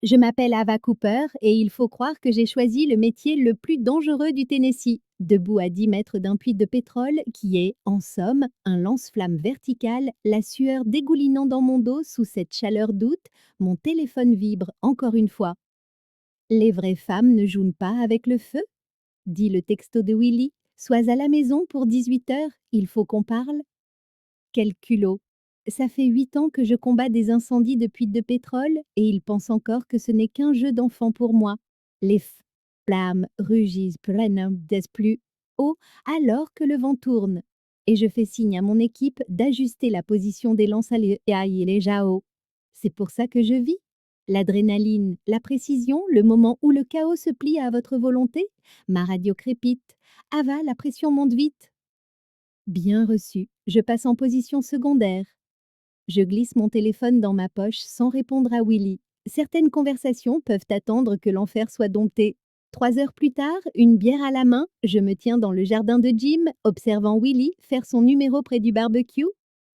Je m'appelle Ava Cooper et il faut croire que j'ai choisi le métier le plus dangereux du Tennessee. Debout à 10 mètres d'un puits de pétrole qui est, en somme, un lance-flamme vertical, la sueur dégoulinant dans mon dos sous cette chaleur d'août, mon téléphone vibre encore une fois. Les vraies femmes ne jouent pas avec le feu, dit le texto de Willy. Sois à la maison pour 18 heures, il faut qu'on parle. Quel culot! Ça fait 8 ans que je combats des incendies de puits de pétrole et il pense encore que ce n'est qu'un jeu d'enfant pour moi. Les flammes rugissent plein des plus haut alors que le vent tourne. Et je fais signe à mon équipe d'ajuster la position des lances à les Jao. C'est pour ça que je vis. L'adrénaline, la précision, le moment où le chaos se plie à votre volonté. Ma radio crépite. Ava, la pression monte vite. Bien reçu. Je passe en position secondaire. Je glisse mon téléphone dans ma poche sans répondre à Willy. Certaines conversations peuvent attendre que l'enfer soit dompté. 3 heures plus tard, une bière à la main, je me tiens dans le jardin de Jim, observant Willy faire son numéro près du barbecue.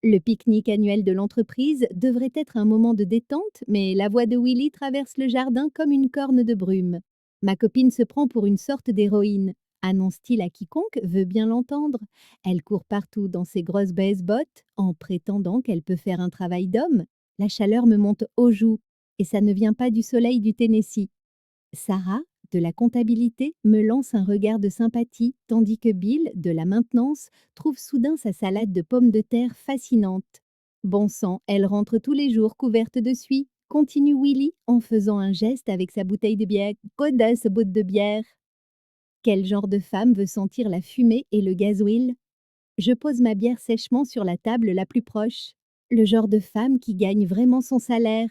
Le pique-nique annuel de l'entreprise devrait être un moment de détente, mais la voix de Willy traverse le jardin comme une corne de brume. Ma copine se prend pour une sorte d'héroïne. Annonce-t-il à quiconque veut bien l'entendre. Elle court partout dans ses grosses bottes en prétendant qu'elle peut faire un travail d'homme. La chaleur me monte aux joues et ça ne vient pas du soleil du Tennessee. Sarah, de la comptabilité, me lance un regard de sympathie, tandis que Bill, de la maintenance, trouve soudain sa salade de pommes de terre fascinante. Bon sang, elle rentre tous les jours couverte de suie, continue Willy en faisant un geste avec sa bouteille de bière. Coda ce bout de bière. Quel genre de femme veut sentir la fumée et le gasoil? Je pose ma bière sèchement sur la table la plus proche. Le genre de femme qui gagne vraiment son salaire.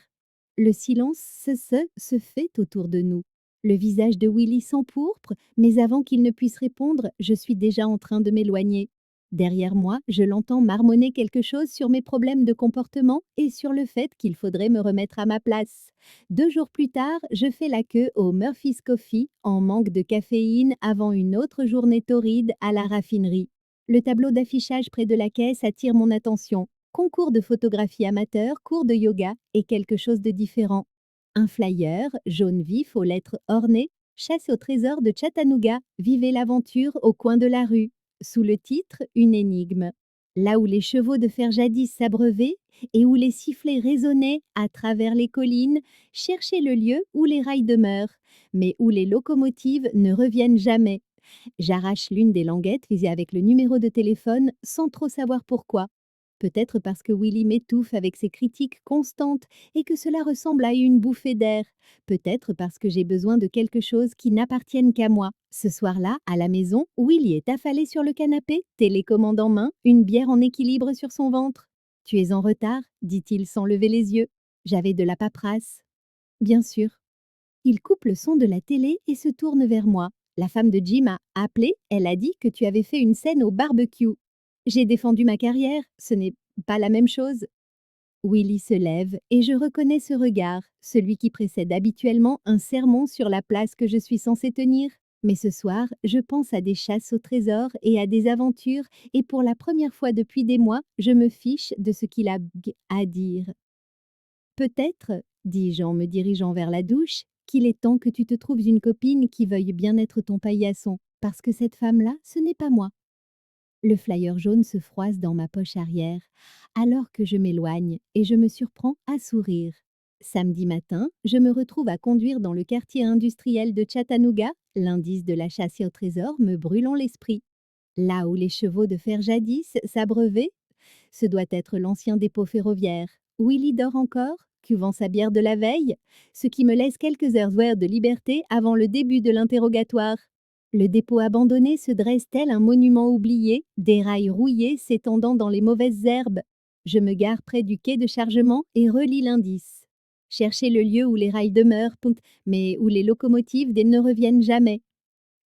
Le silence se fait autour de nous. Le visage de Willy s'empourpre, mais avant qu'il ne puisse répondre, je suis déjà en train de m'éloigner. Derrière moi, je l'entends marmonner quelque chose sur mes problèmes de comportement et sur le fait qu'il faudrait me remettre à ma place. 2 jours plus tard, je fais la queue au Murphy's Coffee en manque de caféine avant une autre journée torride à la raffinerie. Le tableau d'affichage près de la caisse attire mon attention. Concours de photographie amateur, cours de yoga et quelque chose de différent. Un flyer, jaune vif aux lettres ornées, chasse au trésor de Chattanooga, vivez l'aventure au coin de la rue. Sous le titre, une énigme. Là où les chevaux de fer jadis s'abreuvaient et où les sifflets résonnaient à travers les collines, cherchez le lieu où les rails demeurent, mais où les locomotives ne reviennent jamais. J'arrache l'une des languettes visée avec le numéro de téléphone sans trop savoir pourquoi. Peut-être parce que Willy m'étouffe avec ses critiques constantes et que cela ressemble à une bouffée d'air. Peut-être parce que j'ai besoin de quelque chose qui n'appartienne qu'à moi. Ce soir-là, à la maison, Willy est affalé sur le canapé, télécommande en main, une bière en équilibre sur son ventre. Tu es en retard, dit-il sans lever les yeux. J'avais de la paperasse. Bien sûr. Il coupe le son de la télé et se tourne vers moi. La femme de Jim a appelé, elle a dit que tu avais fait une scène au barbecue. J'ai défendu ma carrière, ce n'est pas la même chose. Willy se lève et je reconnais ce regard, celui qui précède habituellement un sermon sur la place que je suis censée tenir. Mais ce soir, je pense à des chasses au trésor et à des aventures, et pour la première fois depuis des mois, je me fiche de ce qu'il a à dire. Peut-être, dis-je en me dirigeant vers la douche, qu'il est temps que tu te trouves une copine qui veuille bien être ton paillasson, parce que cette femme-là, ce n'est pas moi. Le flyer jaune se froisse dans ma poche arrière, alors que je m'éloigne et je me surprends à sourire. Samedi matin, je me retrouve à conduire dans le quartier industriel de Chattanooga, l'indice de la chasse au trésor me brûlant l'esprit. Là où les chevaux de fer jadis s'abreuvaient, ce doit être l'ancien dépôt ferroviaire. Willy dort encore, cuvant sa bière de la veille, ce qui me laisse quelques heures de liberté avant le début de l'interrogatoire. Le dépôt abandonné se dresse tel un monument oublié, des rails rouillés s'étendant dans les mauvaises herbes. Je me gare près du quai de chargement et relis l'indice. Chercher le lieu où les rails demeurent, mais où les locomotives ne reviennent jamais.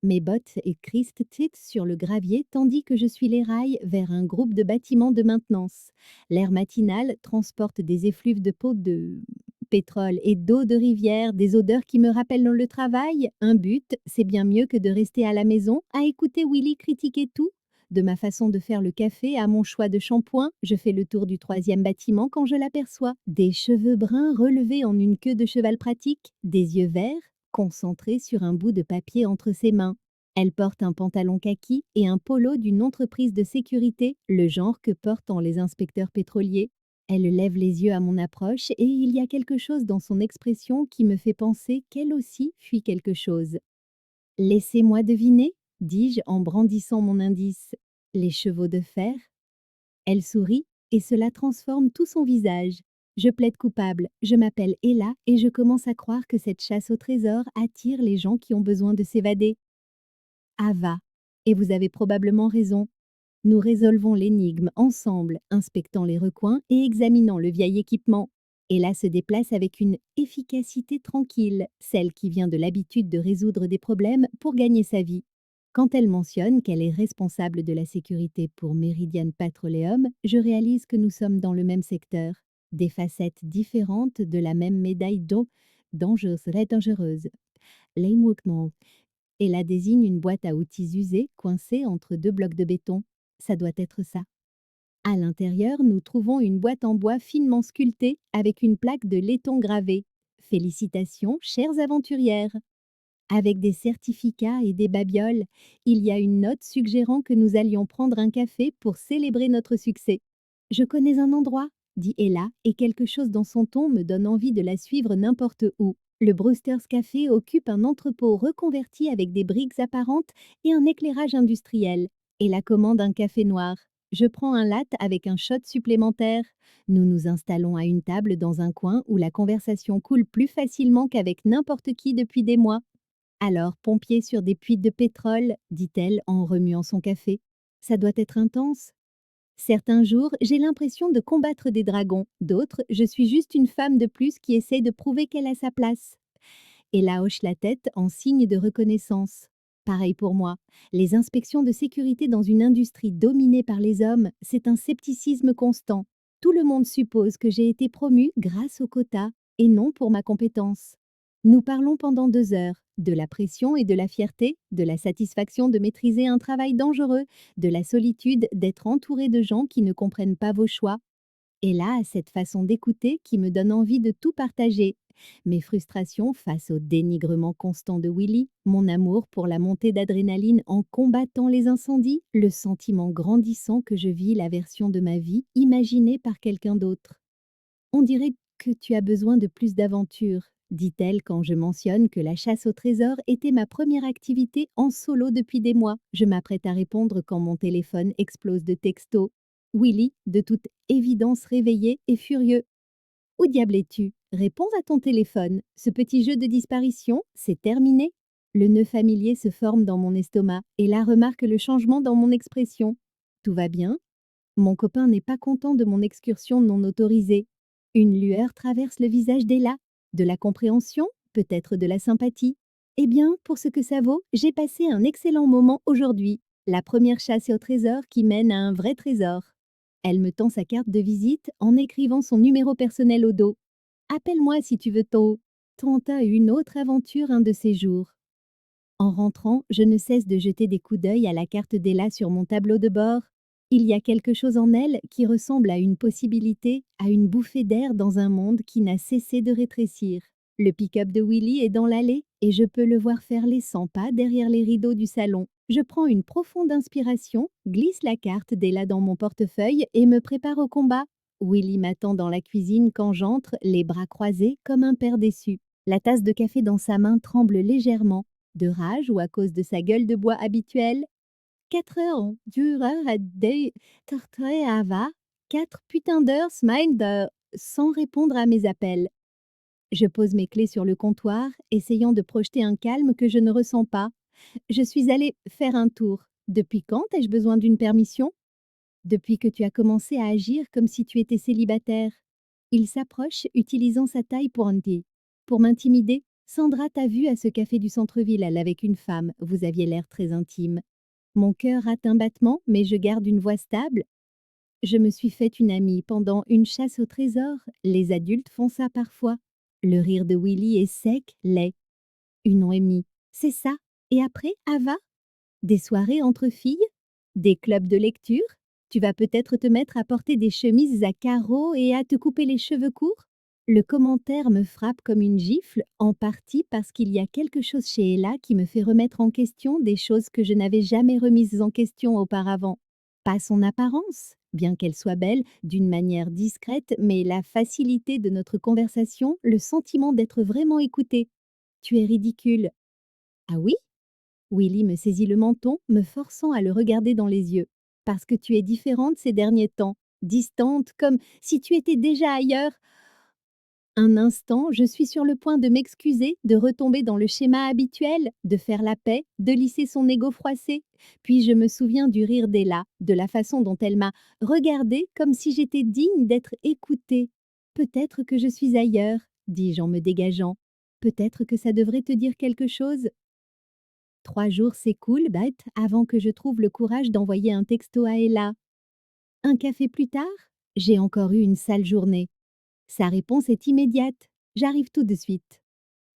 Mes bottes écristent sur le gravier tandis que je suis les rails vers un groupe de bâtiments de maintenance. L'air matinal transporte des effluves de peau de pétrole et d'eau de rivière, des odeurs qui me rappellent le travail. Un but, c'est bien mieux que de rester à la maison à écouter Willy critiquer tout, De ma façon de faire le café à mon choix de shampoing, je fais le tour du troisième bâtiment quand je l'aperçois. Des cheveux bruns relevés en une queue de cheval pratique, des yeux verts, concentrés sur un bout de papier entre ses mains. Elle porte un pantalon kaki et un polo d'une entreprise de sécurité, le genre que portent les inspecteurs pétroliers. Elle lève les yeux à mon approche et il y a quelque chose dans son expression qui me fait penser qu'elle aussi fuit quelque chose. Laissez-moi deviner, dis-je en brandissant mon indice. Les chevaux de fer? Elle sourit et cela transforme tout son visage. Je plaide coupable, je m'appelle Ella et je commence à croire que cette chasse au trésor attire les gens qui ont besoin de s'évader. Ava. Et vous avez probablement raison. Nous résolvons l'énigme ensemble, inspectant les recoins et examinant le vieil équipement. Ella se déplace avec une efficacité tranquille, celle qui vient de l'habitude de résoudre des problèmes pour gagner sa vie. Quand elle mentionne qu'elle est responsable de la sécurité pour Meridian Petroleum, je réalise que nous sommes dans le même secteur, des facettes différentes de la même médaille dangereuse. Leimwokno. Ella désigne une boîte à outils usée coincée entre deux blocs de béton. Ça doit être ça. À l'intérieur, nous trouvons une boîte en bois finement sculptée avec une plaque de laiton gravée. Félicitations, chères aventurières! Avec des certificats et des babioles, il y a une note suggérant que nous allions prendre un café pour célébrer notre succès. Je connais un endroit, dit Ella, et quelque chose dans son ton me donne envie de la suivre n'importe où. Le Brewster's Café occupe un entrepôt reconverti avec des briques apparentes et un éclairage industriel. Ella commande un café noir. Je prends un latte avec un shot supplémentaire. Nous nous installons à une table dans un coin où la conversation coule plus facilement qu'avec n'importe qui depuis des mois. Alors, pompier sur des puits de pétrole, dit-elle en remuant son café. Ça doit être intense. Certains jours, j'ai l'impression de combattre des dragons. D'autres, je suis juste une femme de plus qui essaie de prouver qu'elle a sa place. Ella hoche la tête en signe de reconnaissance. Pareil pour moi. Les inspections de sécurité dans une industrie dominée par les hommes, c'est un scepticisme constant. Tout le monde suppose que j'ai été promue grâce au quota et non pour ma compétence. Nous parlons pendant 2 heures, de la pression et de la fierté, de la satisfaction de maîtriser un travail dangereux, de la solitude d'être entouré de gens qui ne comprennent pas vos choix. Et là, cette façon d'écouter qui me donne envie de tout partager. Mes frustrations face au dénigrement constant de Willy, mon amour pour la montée d'adrénaline en combattant les incendies, le sentiment grandissant que je vis la version de ma vie imaginée par quelqu'un d'autre. On dirait que tu as besoin de plus d'aventure, dit-elle quand je mentionne que la chasse au trésor était ma première activité en solo depuis des mois. Je m'apprête à répondre quand mon téléphone explose de textos. Willy, de toute évidence réveillé et furieux. Où diable es-tu? Réponds à ton téléphone. Ce petit jeu de disparition, c'est terminé. Le nœud familier se forme dans mon estomac et là remarque le changement dans mon expression. Tout va bien? Mon copain n'est pas content de mon excursion non autorisée. Une lueur traverse le visage d'Ella. De la compréhension, peut-être de la sympathie. Eh bien, pour ce que ça vaut, j'ai passé un excellent moment aujourd'hui. La première chasse au trésor qui mène à un vrai trésor. Elle me tend sa carte de visite en écrivant son numéro personnel au dos. Appelle-moi si tu veux tenta une autre aventure un de ces jours. En rentrant, je ne cesse de jeter des coups d'œil à la carte d'Ella sur mon tableau de bord. Il y a quelque chose en elle qui ressemble à une possibilité, à une bouffée d'air dans un monde qui n'a cessé de rétrécir. Le pick-up de Willy est dans l'allée et je peux le voir faire les 100 pas derrière les rideaux du salon. Je prends une profonde inspiration, glisse la carte d'Ella dans mon portefeuille et me prépare au combat. Willy m'attend dans la cuisine quand j'entre, les bras croisés comme un père déçu. La tasse de café dans sa main tremble légèrement. De rage ou à cause de sa gueule de bois habituelle? 4 heures durent à des tartré ava, 4 putains d'heures smind sans répondre à mes appels. Je pose mes clés sur le comptoir, essayant de projeter un calme que je ne ressens pas. Je suis allée faire un tour. Depuis quand ai-je besoin d'une permission? Depuis que tu as commencé à agir comme si tu étais célibataire. Il s'approche, utilisant sa taille pour Pour m'intimider, Sandra t'a vu à ce café du centre-ville, elle avec une femme, vous aviez l'air très intime. Mon cœur rate un battement, mais je garde une voix stable. Je me suis fait une amie pendant une chasse au trésor. Les adultes font ça parfois. Le rire de Willy est sec, laid. Une Noémie. C'est ça. Et après, Ava? Des soirées entre filles? Des clubs de lecture? Tu vas peut-être te mettre à porter des chemises à carreaux et à te couper les cheveux courts? Le commentaire me frappe comme une gifle, en partie parce qu'il y a quelque chose chez Ella qui me fait remettre en question des choses que je n'avais jamais remises en question auparavant. Pas son apparence, bien qu'elle soit belle, d'une manière discrète, mais la facilité de notre conversation, le sentiment d'être vraiment écouté. Tu es ridicule. Ah oui? Willy me saisit le menton, me forçant à le regarder dans les yeux. Parce que tu es différente ces derniers temps, distante, comme si tu étais déjà ailleurs. Un instant, je suis sur le point de m'excuser, de retomber dans le schéma habituel, de faire la paix, de lisser son égo froissé. Puis je me souviens du rire d'Ella, de la façon dont elle m'a regardée comme si j'étais digne d'être écoutée. Peut-être que je suis ailleurs, dis-je en me dégageant. Peut-être que ça devrait te dire quelque chose. 3 jours s'écoulent, bête, avant que je trouve le courage d'envoyer un texto à Ella. Un café plus tard? J'ai encore eu une sale journée. Sa réponse est immédiate. J'arrive tout de suite.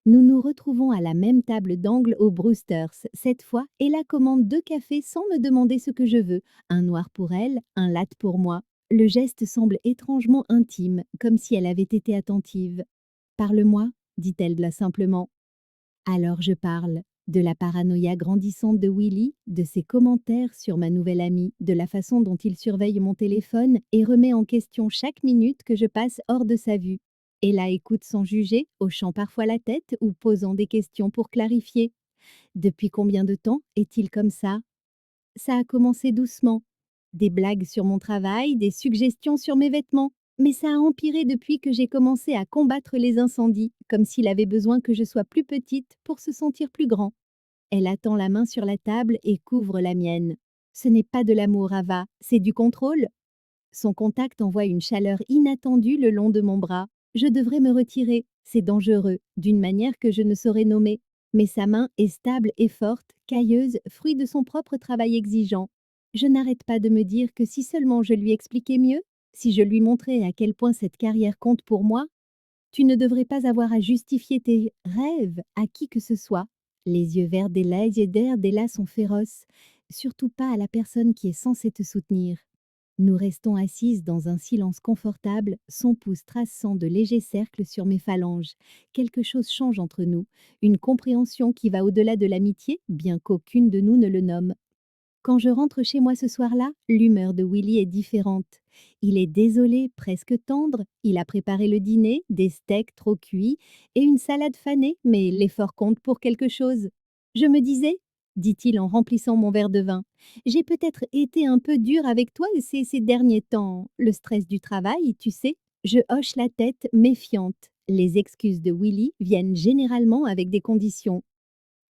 Nous nous retrouvons à la même table d'angle au Brewsters. Cette fois, Ella commande 2 cafés sans me demander ce que je veux. Un noir pour elle, un latte pour moi. Le geste semble étrangement intime, comme si elle avait été attentive. Parle-moi, dit-elle là simplement. Alors je parle. De la paranoïa grandissante de Willy, de ses commentaires sur ma nouvelle amie, de la façon dont il surveille mon téléphone et remet en question chaque minute que je passe hors de sa vue. Et la écoute sans juger, hochant parfois la tête ou posant des questions pour clarifier. Depuis combien de temps est-il comme ça? Ça a commencé doucement. Des blagues sur mon travail, des suggestions sur mes vêtements. Mais ça a empiré depuis que j'ai commencé à combattre les incendies, comme s'il avait besoin que je sois plus petite pour se sentir plus grand. Elle attend la main sur la table et couvre la mienne. Ce n'est pas de l'amour, Ava, c'est du contrôle. Son contact envoie une chaleur inattendue le long de mon bras. Je devrais me retirer, c'est dangereux, d'une manière que je ne saurais nommer. Mais sa main est stable et forte, cailleuse, fruit de son propre travail exigeant. Je n'arrête pas de me dire que si seulement je lui expliquais mieux, si je lui montrais à quel point cette carrière compte pour moi, tu ne devrais pas avoir à justifier tes rêves à qui que ce soit. Les yeux verts d'Ella sont féroces, surtout pas à la personne qui est censée te soutenir. Nous restons assises dans un silence confortable, son pouce traçant de légers cercles sur mes phalanges. Quelque chose change entre nous, une compréhension qui va au-delà de l'amitié, bien qu'aucune de nous ne le nomme. Quand je rentre chez moi ce soir-là, l'humeur de Willy est différente. Il est désolé, presque tendre, il a préparé le dîner, des steaks trop cuits et une salade fanée, mais l'effort compte pour quelque chose. Je me disais, dit-il en remplissant mon verre de vin, j'ai peut-être été un peu dur avec toi ces derniers temps. Le stress du travail, tu sais. Je hoche la tête, méfiante. Les excuses de Willy viennent généralement avec des conditions.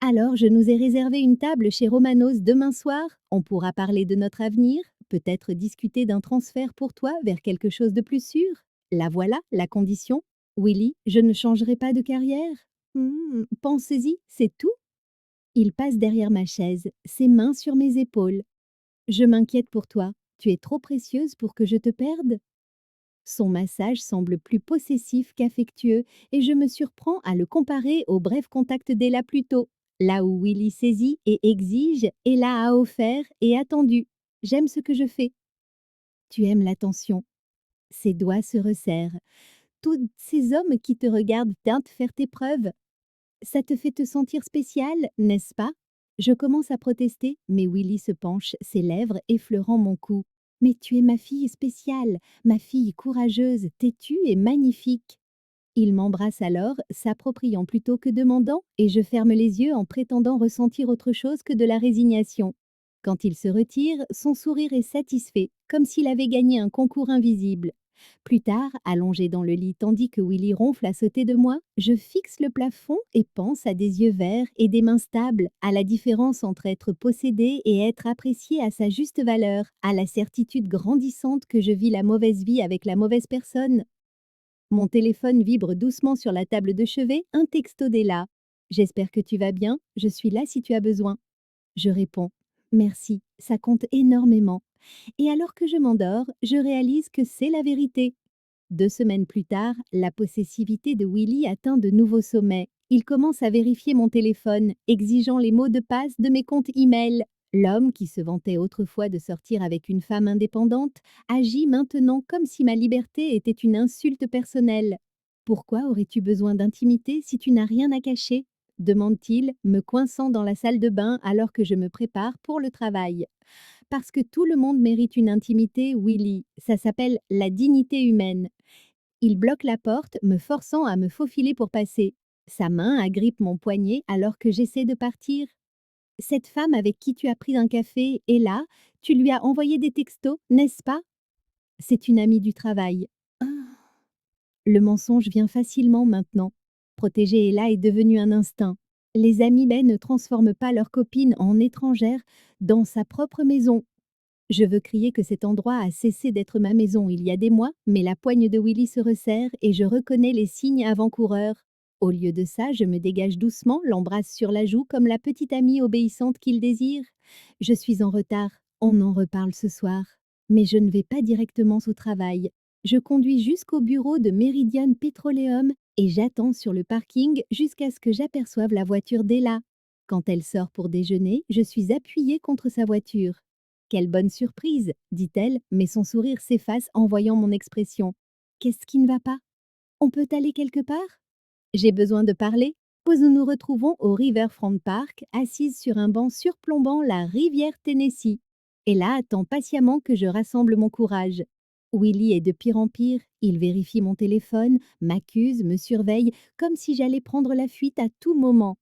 Alors, je nous ai réservé une table chez Romanos demain soir. On pourra parler de notre avenir, peut-être discuter d'un transfert pour toi vers quelque chose de plus sûr. La voilà, la condition. Willy, je ne changerai pas de carrière. Pensez-y, c'est tout. Il passe derrière ma chaise, ses mains sur mes épaules. Je m'inquiète pour toi. Tu es trop précieuse pour que je te perde. Son massage semble plus possessif qu'affectueux et je me surprends à le comparer au bref contact d'Ella plus tôt. Là où Willy saisit et exige, Ella a offert et attendu. J'aime ce que je fais. Tu aimes l'attention. Ses doigts se resserrent. Tous ces hommes qui te regardent teintent faire tes preuves. Ça te fait te sentir spécial, n'est-ce pas? Je commence à protester, mais Willy se penche, ses lèvres effleurant mon cou. Mais tu es ma fille spéciale, ma fille courageuse, têtue et magnifique. Il m'embrasse alors, s'appropriant plutôt que demandant, et je ferme les yeux en prétendant ressentir autre chose que de la résignation. Quand il se retire, son sourire est satisfait, comme s'il avait gagné un concours invisible. Plus tard, allongé dans le lit tandis que Willy ronfle à sauter de moi, je fixe le plafond et pense à des yeux verts et des mains stables, à la différence entre être possédé et être apprécié à sa juste valeur, à la certitude grandissante que je vis la mauvaise vie avec la mauvaise personne. Mon téléphone vibre doucement sur la table de chevet, un texto d'Ella. J'espère que tu vas bien, je suis là si tu as besoin. Je réponds. Merci, ça compte énormément. Et alors que je m'endors, je réalise que c'est la vérité. 2 semaines plus tard, la possessivité de Willy atteint de nouveaux sommets. Il commence à vérifier mon téléphone, exigeant les mots de passe de mes comptes e-mail. L'homme, qui se vantait autrefois de sortir avec une femme indépendante, agit maintenant comme si ma liberté était une insulte personnelle. Pourquoi aurais-tu besoin d'intimité si tu n'as rien à cacher? Demande-t-il, me coinçant dans la salle de bain alors que je me prépare pour le travail. Parce que tout le monde mérite une intimité, Willy. Ça s'appelle la dignité humaine. Il bloque la porte, me forçant à me faufiler pour passer. Sa main agrippe mon poignet alors que j'essaie de partir. Cette femme avec qui tu as pris un café est là, tu lui as envoyé des textos, n'est-ce pas? C'est une amie du travail. Ah. Le mensonge vient facilement maintenant. Protéger Ella est devenu un instinct. Les amis baie ne transforment pas leur copine en étrangère dans sa propre maison. Je veux crier que cet endroit a cessé d'être ma maison il y a des mois, mais la poigne de Willy se resserre et je reconnais les signes avant-coureurs. Au lieu de ça, je me dégage doucement, l'embrasse sur la joue comme la petite amie obéissante qu'il désire. Je suis en retard, on en reparle ce soir. Mais je ne vais pas directement au travail. Je conduis jusqu'au bureau de Meridian Petroleum et j'attends sur le parking jusqu'à ce que j'aperçoive la voiture d'Ella. Quand elle sort pour déjeuner, je suis appuyée contre sa voiture. Quelle bonne surprise, dit-elle, mais son sourire s'efface en voyant mon expression. Qu'est-ce qui ne va pas? On peut aller quelque part? J'ai besoin de parler. Nous nous retrouvons au Riverfront Park, assise sur un banc surplombant la rivière Tennessee. Et là attend patiemment que je rassemble mon courage. Willy est de pire en pire, il vérifie mon téléphone, m'accuse, me surveille, comme si j'allais prendre la fuite à tout moment.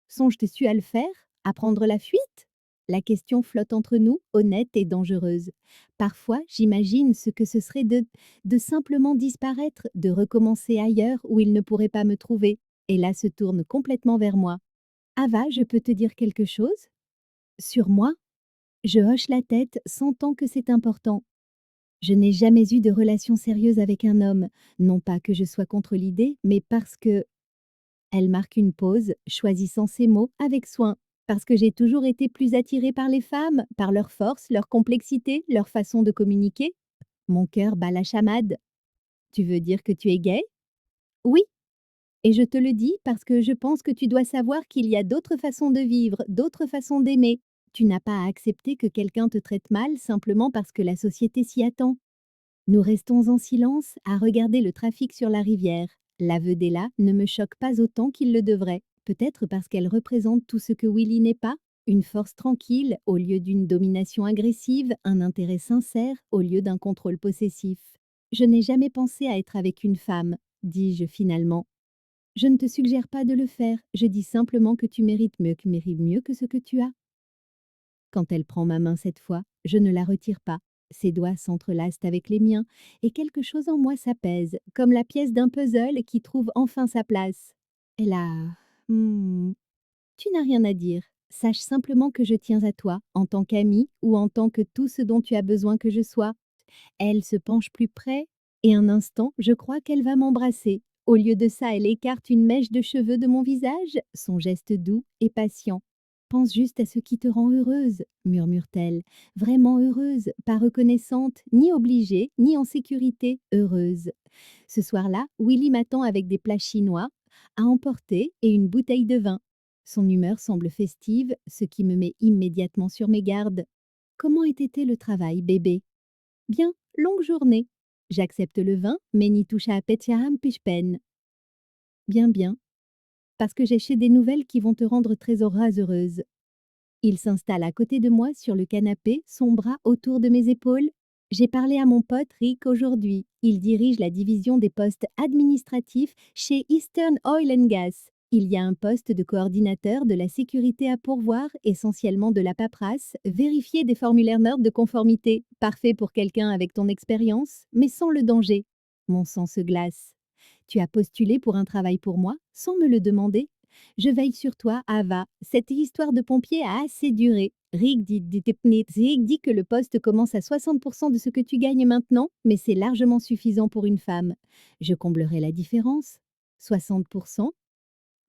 Songes-tu à le faire? À prendre la fuite? La question flotte entre nous, honnête et dangereuse. Parfois, j'imagine ce que ce serait de simplement disparaître, de recommencer ailleurs où il ne pourrait pas me trouver. Et là se tourne complètement vers moi. Ava, je peux te dire quelque chose? Sur moi? Je hoche la tête, sentant que c'est important. Je n'ai jamais eu de relation sérieuse avec un homme, non pas que je sois contre l'idée, mais parce que... Elle marque une pause, choisissant ses mots avec soin. Parce que j'ai toujours été plus attirée par les femmes, par leur force, leur complexité, leur façon de communiquer. Mon cœur bat la chamade. Tu veux dire que tu es gay? Oui, et je te le dis parce que je pense que tu dois savoir qu'il y a d'autres façons de vivre, d'autres façons d'aimer. Tu n'as pas à accepter que quelqu'un te traite mal simplement parce que la société s'y attend. Nous restons en silence à regarder le trafic sur la rivière. L'aveu d'Ella ne me choque pas autant qu'il le devrait, peut-être parce qu'elle représente tout ce que Willy n'est pas, une force tranquille au lieu d'une domination agressive, un intérêt sincère au lieu d'un contrôle possessif. Je n'ai jamais pensé à être avec une femme, dis-je finalement. Je ne te suggère pas de le faire, je dis simplement que tu mérites mieux que ce que tu as. Quand elle prend ma main cette fois, je ne la retire pas. Ses doigts s'entrelacent avec les miens et quelque chose en moi s'apaise, comme la pièce d'un puzzle qui trouve enfin sa place. Elle a... Hmm, tu n'as rien à dire. Sache simplement que je tiens à toi, en tant qu'amie ou en tant que tout ce dont tu as besoin que je sois. Elle se penche plus près et un instant, je crois qu'elle va m'embrasser. Au lieu de ça, elle écarte une mèche de cheveux de mon visage, son geste doux et patient. Pense juste à ce qui te rend heureuse, murmure-t-elle. Vraiment heureuse, pas reconnaissante, ni obligée, ni en sécurité, heureuse. Ce soir-là, Willy m'attend avec des plats chinois à emporter et une bouteille de vin. Son humeur semble festive, ce qui me met immédiatement sur mes gardes. Comment était le travail, bébé? Bien, longue journée. J'accepte le vin, mais n'y touche à Petiaram Pishpen. Bien, bien, parce que j'ai chez des nouvelles qui vont te rendre très heureuse. Il s'installe à côté de moi sur le canapé, son bras autour de mes épaules. J'ai parlé à mon pote Rick aujourd'hui. Il dirige la division des postes administratifs chez Eastern Oil and Gas. Il y a un poste de coordinateur de la sécurité à pourvoir, essentiellement de la paperasse, vérifier des formulaires NORD de conformité, parfait pour quelqu'un avec ton expérience, mais sans le danger. Mon sang se glace. Tu as postulé pour un travail pour moi, sans me le demander? Je veille sur toi, Ava. Cette histoire de pompier a assez duré. Rick dit que le poste commence à 60% de ce que tu gagnes maintenant, mais c'est largement suffisant pour une femme. Je comblerai la différence. 60%?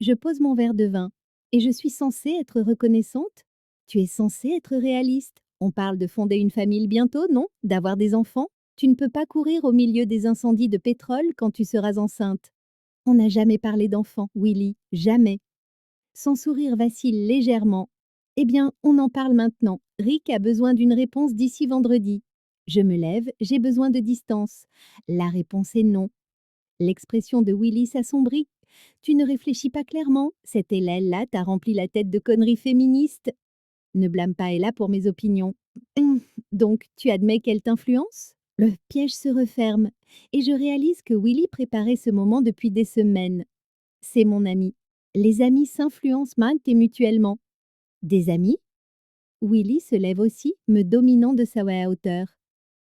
Je pose mon verre de vin. Et je suis censée être reconnaissante? Tu es censée être réaliste. On parle de fonder une famille bientôt, non? D'avoir des enfants? Tu ne peux pas courir au milieu des incendies de pétrole quand tu seras enceinte. On n'a jamais parlé d'enfants, Willy, jamais. Son sourire vacille légèrement. Eh bien, on en parle maintenant. Rick a besoin d'une réponse d'ici vendredi. Je me lève, j'ai besoin de distance. La réponse est non. L'expression de Willy s'assombrit. Tu ne réfléchis pas clairement, cette Hélène-là t'a rempli la tête de conneries féministes. Ne blâme pas Ella pour mes opinions. Hum, Donc, tu admets qu'elle t'influence? Le piège se referme, et je réalise que Willy préparait ce moment depuis des semaines. C'est mon ami. Les amis s'influencent maintes et mutuellement. Des amis? Willy se lève aussi, me dominant de sa voix à hauteur.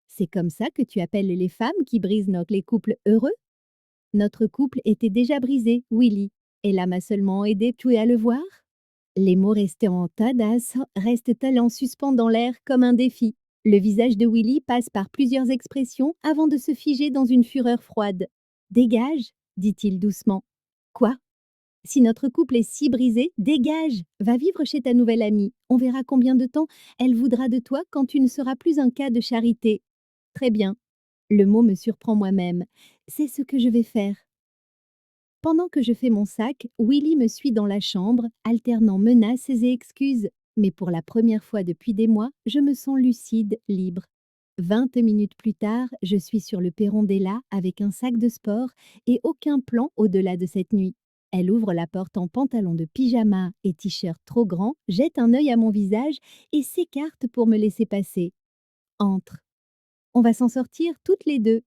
C'est comme ça que tu appelles les femmes qui brisent les couples heureux? Notre couple était déjà brisé, Willy. Ella m'a seulement aidé, tu es à le voir? Les mots restés en tadas restent-elles en suspens dans l'air comme un défi. Le visage de Willy passe par plusieurs expressions avant de se figer dans une fureur froide. Dégage, dit-il doucement. Quoi? Si notre couple est si brisé, dégage, va vivre chez ta nouvelle amie. On verra combien de temps elle voudra de toi quand tu ne seras plus un cas de charité. Très bien. Le mot me surprend moi-même. C'est ce que je vais faire. Pendant que je fais mon sac, Willy me suit dans la chambre, alternant menaces et excuses. Mais pour la première fois depuis des mois, je me sens lucide, libre. 20 minutes plus tard, je suis sur le perron d'Ella avec un sac de sport et aucun plan au-delà de cette nuit. Elle ouvre la porte en pantalon de pyjama et t-shirt trop grand, jette un œil à mon visage et s'écarte pour me laisser passer. Entre. On va s'en sortir toutes les deux.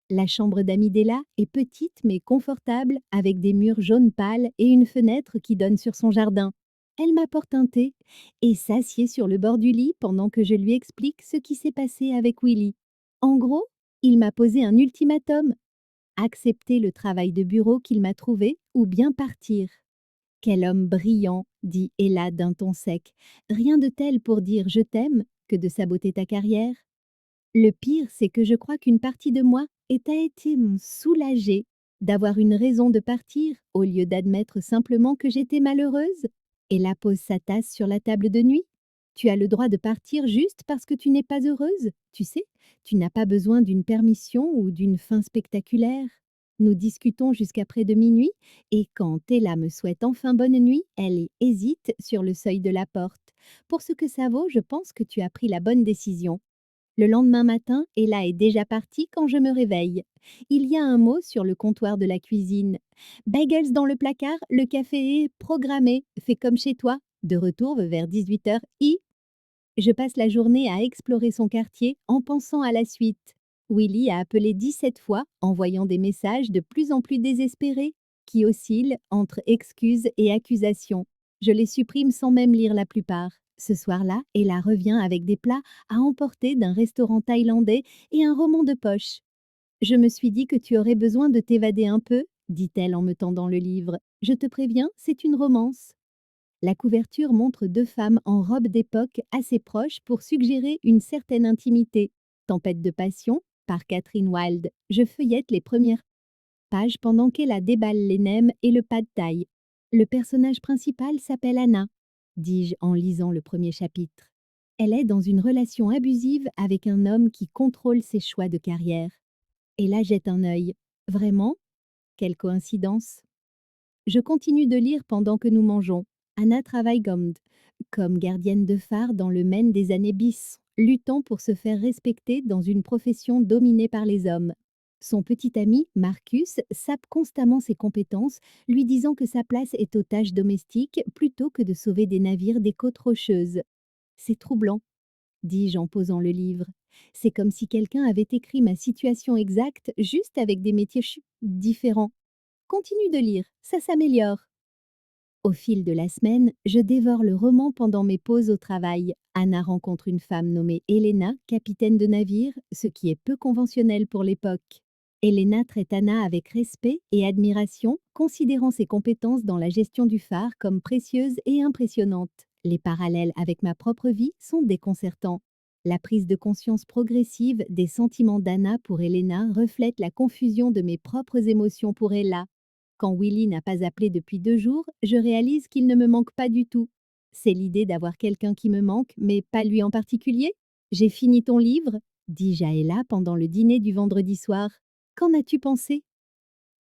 La chambre d'amis d'Ella est petite mais confortable, avec des murs jaunes pâles et une fenêtre qui donne sur son jardin. Elle m'apporte un thé et s'assied sur le bord du lit pendant que je lui explique ce qui s'est passé avec Willy. En gros, il m'a posé un ultimatum: accepter le travail de bureau qu'il m'a trouvé ou bien partir. Quel homme brillant, dit Ella d'un ton sec. Rien de tel pour dire je t'aime que de saboter ta carrière. Le pire, c'est que je crois qu'une partie de moi a été soulagée d'avoir une raison de partir au lieu d'admettre simplement que j'étais malheureuse. Et la pose sa tasse sur la table de nuit. Tu as le droit de partir juste parce que tu n'es pas heureuse. Tu sais, tu n'as pas besoin d'une permission ou d'une fin spectaculaire. Nous discutons jusqu'à près de minuit et quand Ella me souhaite enfin bonne nuit, elle hésite sur le seuil de la porte. Pour ce que ça vaut, je pense que tu as pris la bonne décision. Le lendemain matin, Ella est déjà partie quand je me réveille. Il y a un mot sur le comptoir de la cuisine. Bagels dans le placard, le café est programmé, fais comme chez toi. De retour vers 18h. Je passe la journée à explorer son quartier en pensant à la suite. Willy a appelé 17 fois, envoyant des messages de plus en plus désespérés, qui oscillent entre excuses et accusations. Je les supprime sans même lire la plupart. Ce soir-là, Ella revient avec des plats à emporter d'un restaurant thaïlandais et un roman de poche. Je me suis dit que tu aurais besoin de t'évader un peu, dit-elle en me tendant le livre. Je te préviens, c'est une romance. La couverture montre deux femmes en robe d'époque assez proches pour suggérer une certaine intimité. Tempête de passion, par Catherine Wilde. Je feuillette les premières pages pendant qu'Ella déballe les nems et le pad thaï. Le personnage principal s'appelle Anna, dis-je en lisant le premier chapitre. Elle est dans une relation abusive avec un homme qui contrôle ses choix de carrière. Ella jette un œil. Vraiment? Quelle coïncidence! Je continue de lire pendant que nous mangeons. Anna travaille comme gardienne de phare dans le Maine des années bis, luttant pour se faire respecter dans une profession dominée par les hommes. Son petit ami, Marcus, sape constamment ses compétences, lui disant que sa place est aux tâches domestiques plutôt que de sauver des navires des côtes rocheuses. C'est troublant, dis-je en posant le livre. C'est comme si quelqu'un avait écrit ma situation exacte, juste avec des métiers différents. Continue de lire, ça s'améliore. Au fil de la semaine, je dévore le roman pendant mes pauses au travail. Anna rencontre une femme nommée Elena, capitaine de navire, ce qui est peu conventionnel pour l'époque. Elena traite Anna avec respect et admiration, considérant ses compétences dans la gestion du phare comme précieuses et impressionnantes. Les parallèles avec ma propre vie sont déconcertants. La prise de conscience progressive des sentiments d'Anna pour Elena reflète la confusion de mes propres émotions pour Ella. Quand Willy n'a pas appelé depuis 2 jours, je réalise qu'il ne me manque pas du tout. C'est l'idée d'avoir quelqu'un qui me manque, mais pas lui en particulier. J'ai fini ton livre, dis-je à Ella pendant le dîner du vendredi soir. Qu'en as-tu pensé?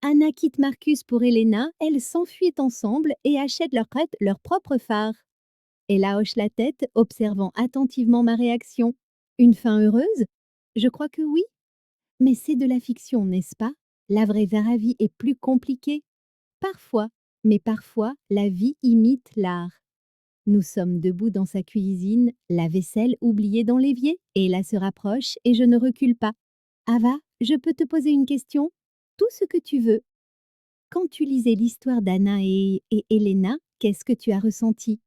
Anna quitte Marcus pour Elena, elles s'enfuient ensemble et achètent leur propre phare. Ella hoche la tête, observant attentivement ma réaction. Une fin heureuse? Je crois que oui. Mais c'est de la fiction, n'est-ce pas? La vraie vie est plus compliquée. Parfois, mais parfois, la vie imite l'art. Nous sommes debout dans sa cuisine, la vaisselle oubliée dans l'évier. Ella se rapproche et je ne recule pas. Ava, je peux te poser une question? Tout ce que tu veux. Quand tu lisais l'histoire d'Anna et Elena, qu'est-ce que tu as ressenti?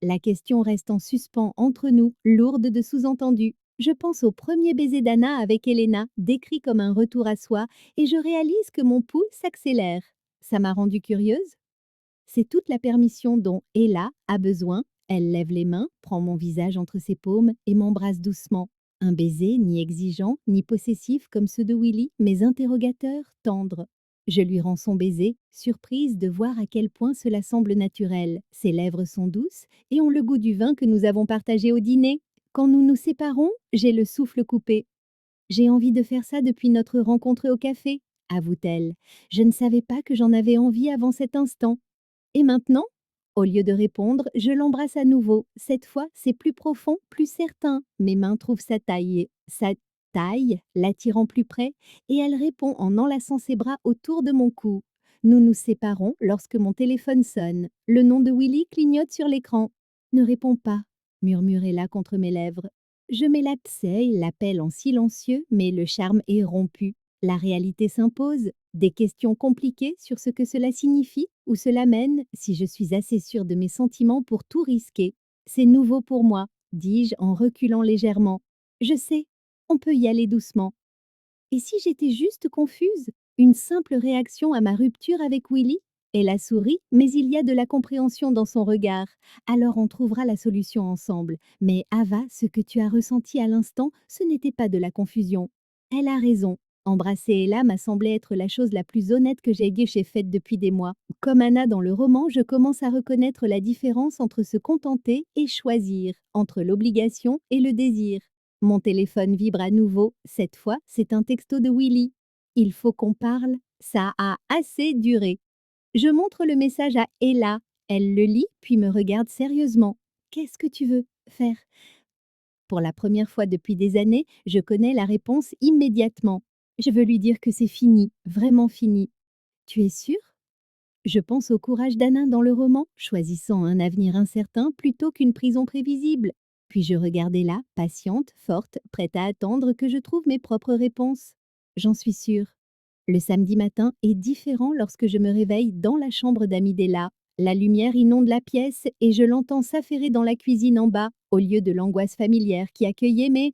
La question reste en suspens entre nous, lourde de sous-entendus. Je pense au premier baiser d'Anna avec Elena, décrit comme un retour à soi, et je réalise que mon pouls s'accélère. Ça m'a rendue curieuse. C'est toute la permission dont Ella a besoin. Elle lève les mains, prend mon visage entre ses paumes et m'embrasse doucement. Un baiser ni exigeant, ni possessif comme ceux de Willy, mais interrogateur, tendre. Je lui rends son baiser, surprise de voir à quel point cela semble naturel. Ses lèvres sont douces et ont le goût du vin que nous avons partagé au dîner. Quand nous nous séparons, j'ai le souffle coupé. J'ai envie de faire ça depuis notre rencontre au café, avoue-t-elle. Je ne savais pas que j'en avais envie avant cet instant. Et maintenant? Au lieu de répondre, je l'embrasse à nouveau. Cette fois, c'est plus profond, plus certain. Mes mains trouvent sa taille, l'attirant plus près, et elle répond en enlaçant ses bras autour de mon cou. Nous nous séparons lorsque mon téléphone sonne. Le nom de Willy clignote sur l'écran. Ne réponds pas, murmurait-là contre mes lèvres. Je m'élapsais, l'appelle en silencieux, mais le charme est rompu. La réalité s'impose, des questions compliquées sur ce que cela signifie, où cela mène, si je suis assez sûre de mes sentiments pour tout risquer. C'est nouveau pour moi, dis-je en reculant légèrement. Je sais, on peut y aller doucement. Et si j'étais juste confuse? Une simple réaction à ma rupture avec Willy? Elle a souri, mais il y a de la compréhension dans son regard. Alors on trouvera la solution ensemble. Mais Ava, ce que tu as ressenti à l'instant, ce n'était pas de la confusion. Elle a raison. Embrasser Ella m'a semblé être la chose la plus honnête que j'ai faite depuis des mois. Comme Anna dans le roman, je commence à reconnaître la différence entre se contenter et choisir, entre l'obligation et le désir. Mon téléphone vibre à nouveau. Cette fois, c'est un texto de Willy. Il faut qu'on parle. Ça a assez duré. Je montre le message à Ella. Elle le lit, puis me regarde sérieusement. Qu'est-ce que tu veux faire? Pour la première fois depuis des années, je connais la réponse immédiatement. Je veux lui dire que c'est fini, vraiment fini. Tu es sûre? Je pense au courage d'Anna dans le roman, choisissant un avenir incertain plutôt qu'une prison prévisible. Puis je regardais là, patiente, forte, prête à attendre que je trouve mes propres réponses. J'en suis sûre. Le samedi matin est différent lorsque je me réveille dans la chambre d'Amidella. La lumière inonde la pièce et je l'entends s'affairer dans la cuisine en bas, au lieu de l'angoisse familière qui accueillait mes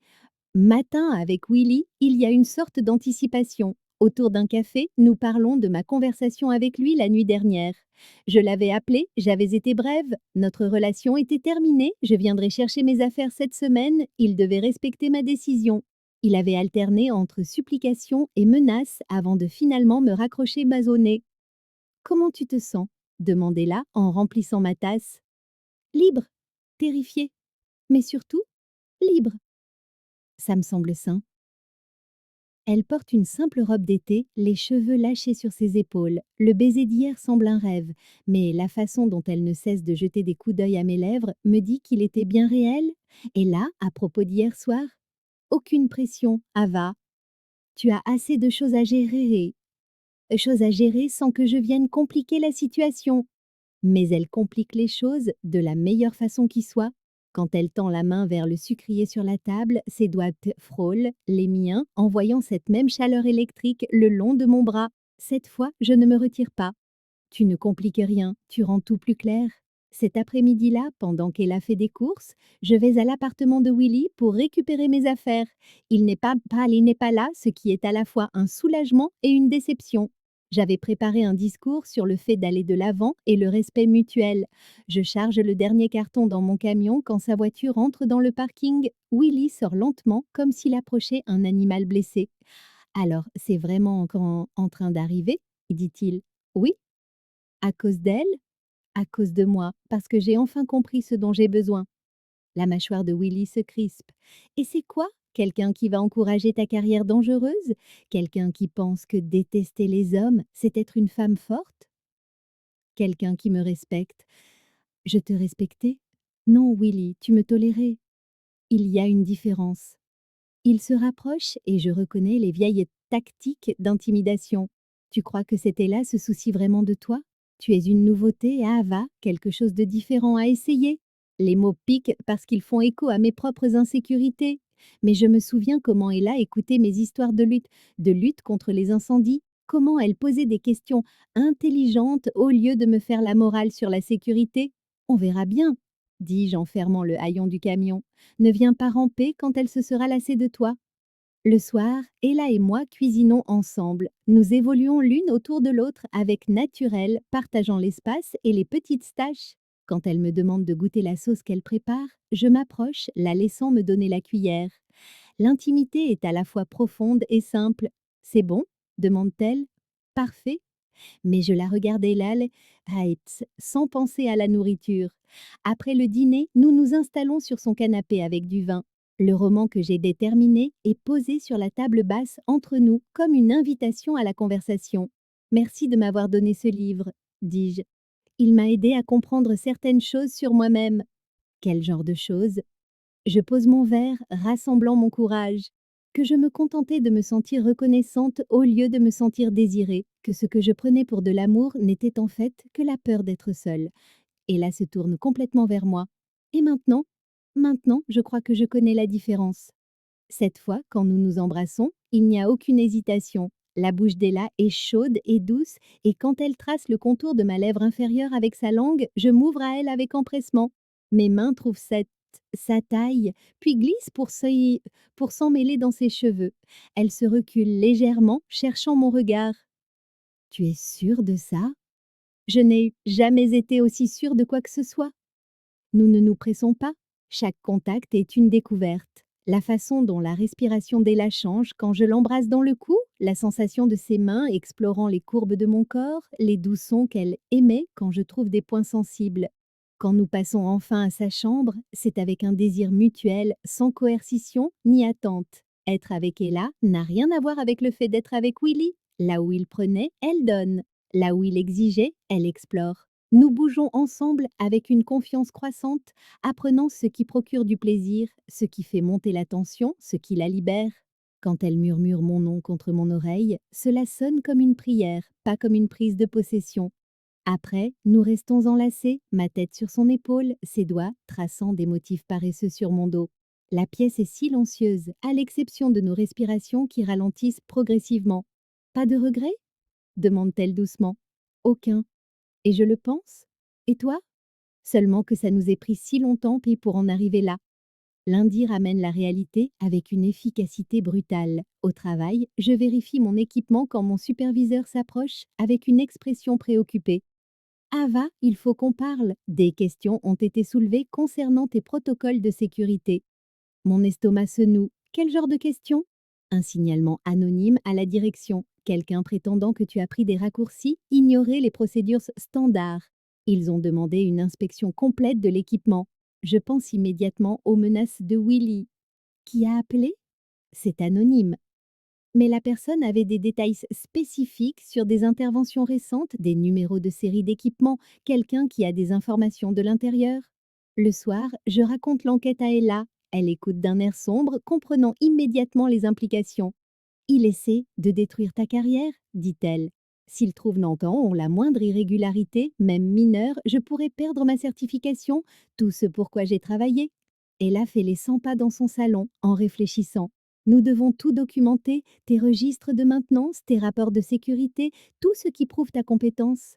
matins avec Willy. Il y a une sorte d'anticipation. Autour d'un café, nous parlons de ma conversation avec lui la nuit dernière. Je l'avais appelé, j'avais été brève, notre relation était terminée, je viendrai chercher mes affaires cette semaine, il devait respecter ma décision. Il avait alterné entre supplications et menaces avant de finalement me raccrocher bas au nez. Comment tu te sens? Demandai-la en remplissant ma tasse. Libre, terrifiée, mais surtout libre. Ça me semble sain. Elle porte une simple robe d'été, les cheveux lâchés sur ses épaules. Le baiser d'hier semble un rêve, mais la façon dont elle ne cesse de jeter des coups d'œil à mes lèvres me dit qu'il était bien réel. Et là, à propos d'hier soir, aucune pression, Ava. Tu as assez de choses à gérer sans que je vienne compliquer la situation. Mais elle complique les choses de la meilleure façon qui soit. Quand elle tend la main vers le sucrier sur la table, ses doigts frôlent les miens, envoyant cette même chaleur électrique le long de mon bras. Cette fois, je ne me retire pas. Tu ne compliques rien, tu rends tout plus clair. Cet après-midi-là, pendant qu'elle a fait des courses, je vais à l'appartement de Willy pour récupérer mes affaires. Il n'est pas là, ce qui est à la fois un soulagement et une déception. J'avais préparé un discours sur le fait d'aller de l'avant et le respect mutuel. Je charge le dernier carton dans mon camion quand sa voiture entre dans le parking. Willy sort lentement comme s'il approchait un animal blessé. Alors, c'est vraiment encore en train d'arriver, dit-il. Oui, à cause d'elle? À cause de moi, parce que j'ai enfin compris ce dont j'ai besoin. La mâchoire de Willy se crispe. Et c'est quoi? Quelqu'un qui va encourager ta carrière dangereuse? Quelqu'un qui pense que détester les hommes, c'est être une femme forte? Quelqu'un qui me respecte. Je te respectais? Non, Willy, tu me tolérais. Il y a une différence. Il se rapproche et je reconnais les vieilles tactiques d'intimidation. Tu crois que cet Ella se soucie vraiment de toi? Tu es une nouveauté à Ava, quelque chose de différent à essayer. Les mots piquent parce qu'ils font écho à mes propres insécurités. Mais je me souviens comment Ella écoutait mes histoires de lutte contre les incendies, comment elle posait des questions intelligentes au lieu de me faire la morale sur la sécurité. On verra bien, dis-je en fermant le haillon du camion. Ne viens pas ramper quand elle se sera lassée de toi. Le soir, Ella et moi cuisinons ensemble. Nous évoluons l'une autour de l'autre avec naturel, partageant l'espace et les petites tâches. Quand elle me demande de goûter la sauce qu'elle prépare, je m'approche, la laissant me donner la cuillère. L'intimité est à la fois profonde et simple. C'est bon? Demande-t-elle. Parfait, mais je la regardais sans penser à la nourriture. Après le dîner, nous nous installons sur son canapé avec du vin. Le roman que j'ai déterminé est posé sur la table basse entre nous comme une invitation à la conversation. Merci de m'avoir donné ce livre, dis-je. Il m'a aidé à comprendre certaines choses sur moi-même. Quel genre de choses? Je pose mon verre, rassemblant mon courage. Que je me contentais de me sentir reconnaissante au lieu de me sentir désirée, que ce que je prenais pour de l'amour n'était en fait que la peur d'être seule. Et là se tourne complètement vers moi. Et maintenant? Maintenant, je crois que je connais la différence. Cette fois, quand nous nous embrassons, il n'y a aucune hésitation. La bouche d'Ella est chaude et douce, et quand elle trace le contour de ma lèvre inférieure avec sa langue, je m'ouvre à elle avec empressement. Mes mains trouvent sa taille, puis glissent pour s'emmêler dans ses cheveux. Elle se recule légèrement, cherchant mon regard. Tu es sûre de ça? Je n'ai jamais été aussi sûre de quoi que ce soit. Nous ne nous pressons pas. Chaque contact est une découverte. La façon dont la respiration d'Ella change quand je l'embrasse dans le cou, la sensation de ses mains explorant les courbes de mon corps, les doux sons qu'elle émet quand je trouve des points sensibles. Quand nous passons enfin à sa chambre, c'est avec un désir mutuel, sans coercition ni attente. Être avec Ella n'a rien à voir avec le fait d'être avec Willy. Là où il prenait, elle donne. Là où il exigeait, elle explore. Nous bougeons ensemble avec une confiance croissante, apprenant ce qui procure du plaisir, ce qui fait monter la tension, ce qui la libère. Quand elle murmure mon nom contre mon oreille, cela sonne comme une prière, pas comme une prise de possession. Après, nous restons enlacés, ma tête sur son épaule, ses doigts traçant des motifs paresseux sur mon dos. La pièce est silencieuse, à l'exception de nos respirations qui ralentissent progressivement. Pas de regret? Demande-t-elle doucement. Aucun. Et je le pense? Et toi? Seulement que ça nous ait pris si longtemps et pour en arriver là. Lundi ramène la réalité avec une efficacité brutale. Au travail, je vérifie mon équipement quand mon superviseur s'approche avec une expression préoccupée. Ava, il faut qu'on parle. Des questions ont été soulevées concernant tes protocoles de sécurité. Mon estomac se noue. Quel genre de questions? Un signalement anonyme à la direction. Quelqu'un prétendant que tu as pris des raccourcis, ignoré les procédures standards. Ils ont demandé une inspection complète de l'équipement. Je pense immédiatement aux menaces de Willy. Qui a appelé? C'est anonyme. Mais la personne avait des détails spécifiques sur des interventions récentes, des numéros de série d'équipement, quelqu'un qui a des informations de l'intérieur. Le soir, je raconte l'enquête à Ella. Elle écoute d'un air sombre, comprenant immédiatement les implications. Il essaie de détruire ta carrière, dit-elle. S'il trouve Nantan la moindre irrégularité, même mineure, je pourrais perdre ma certification, tout ce pour quoi j'ai travaillé. Ella fait les 100 pas dans son salon, en réfléchissant. Nous devons tout documenter, tes registres de maintenance, tes rapports de sécurité, tout ce qui prouve ta compétence.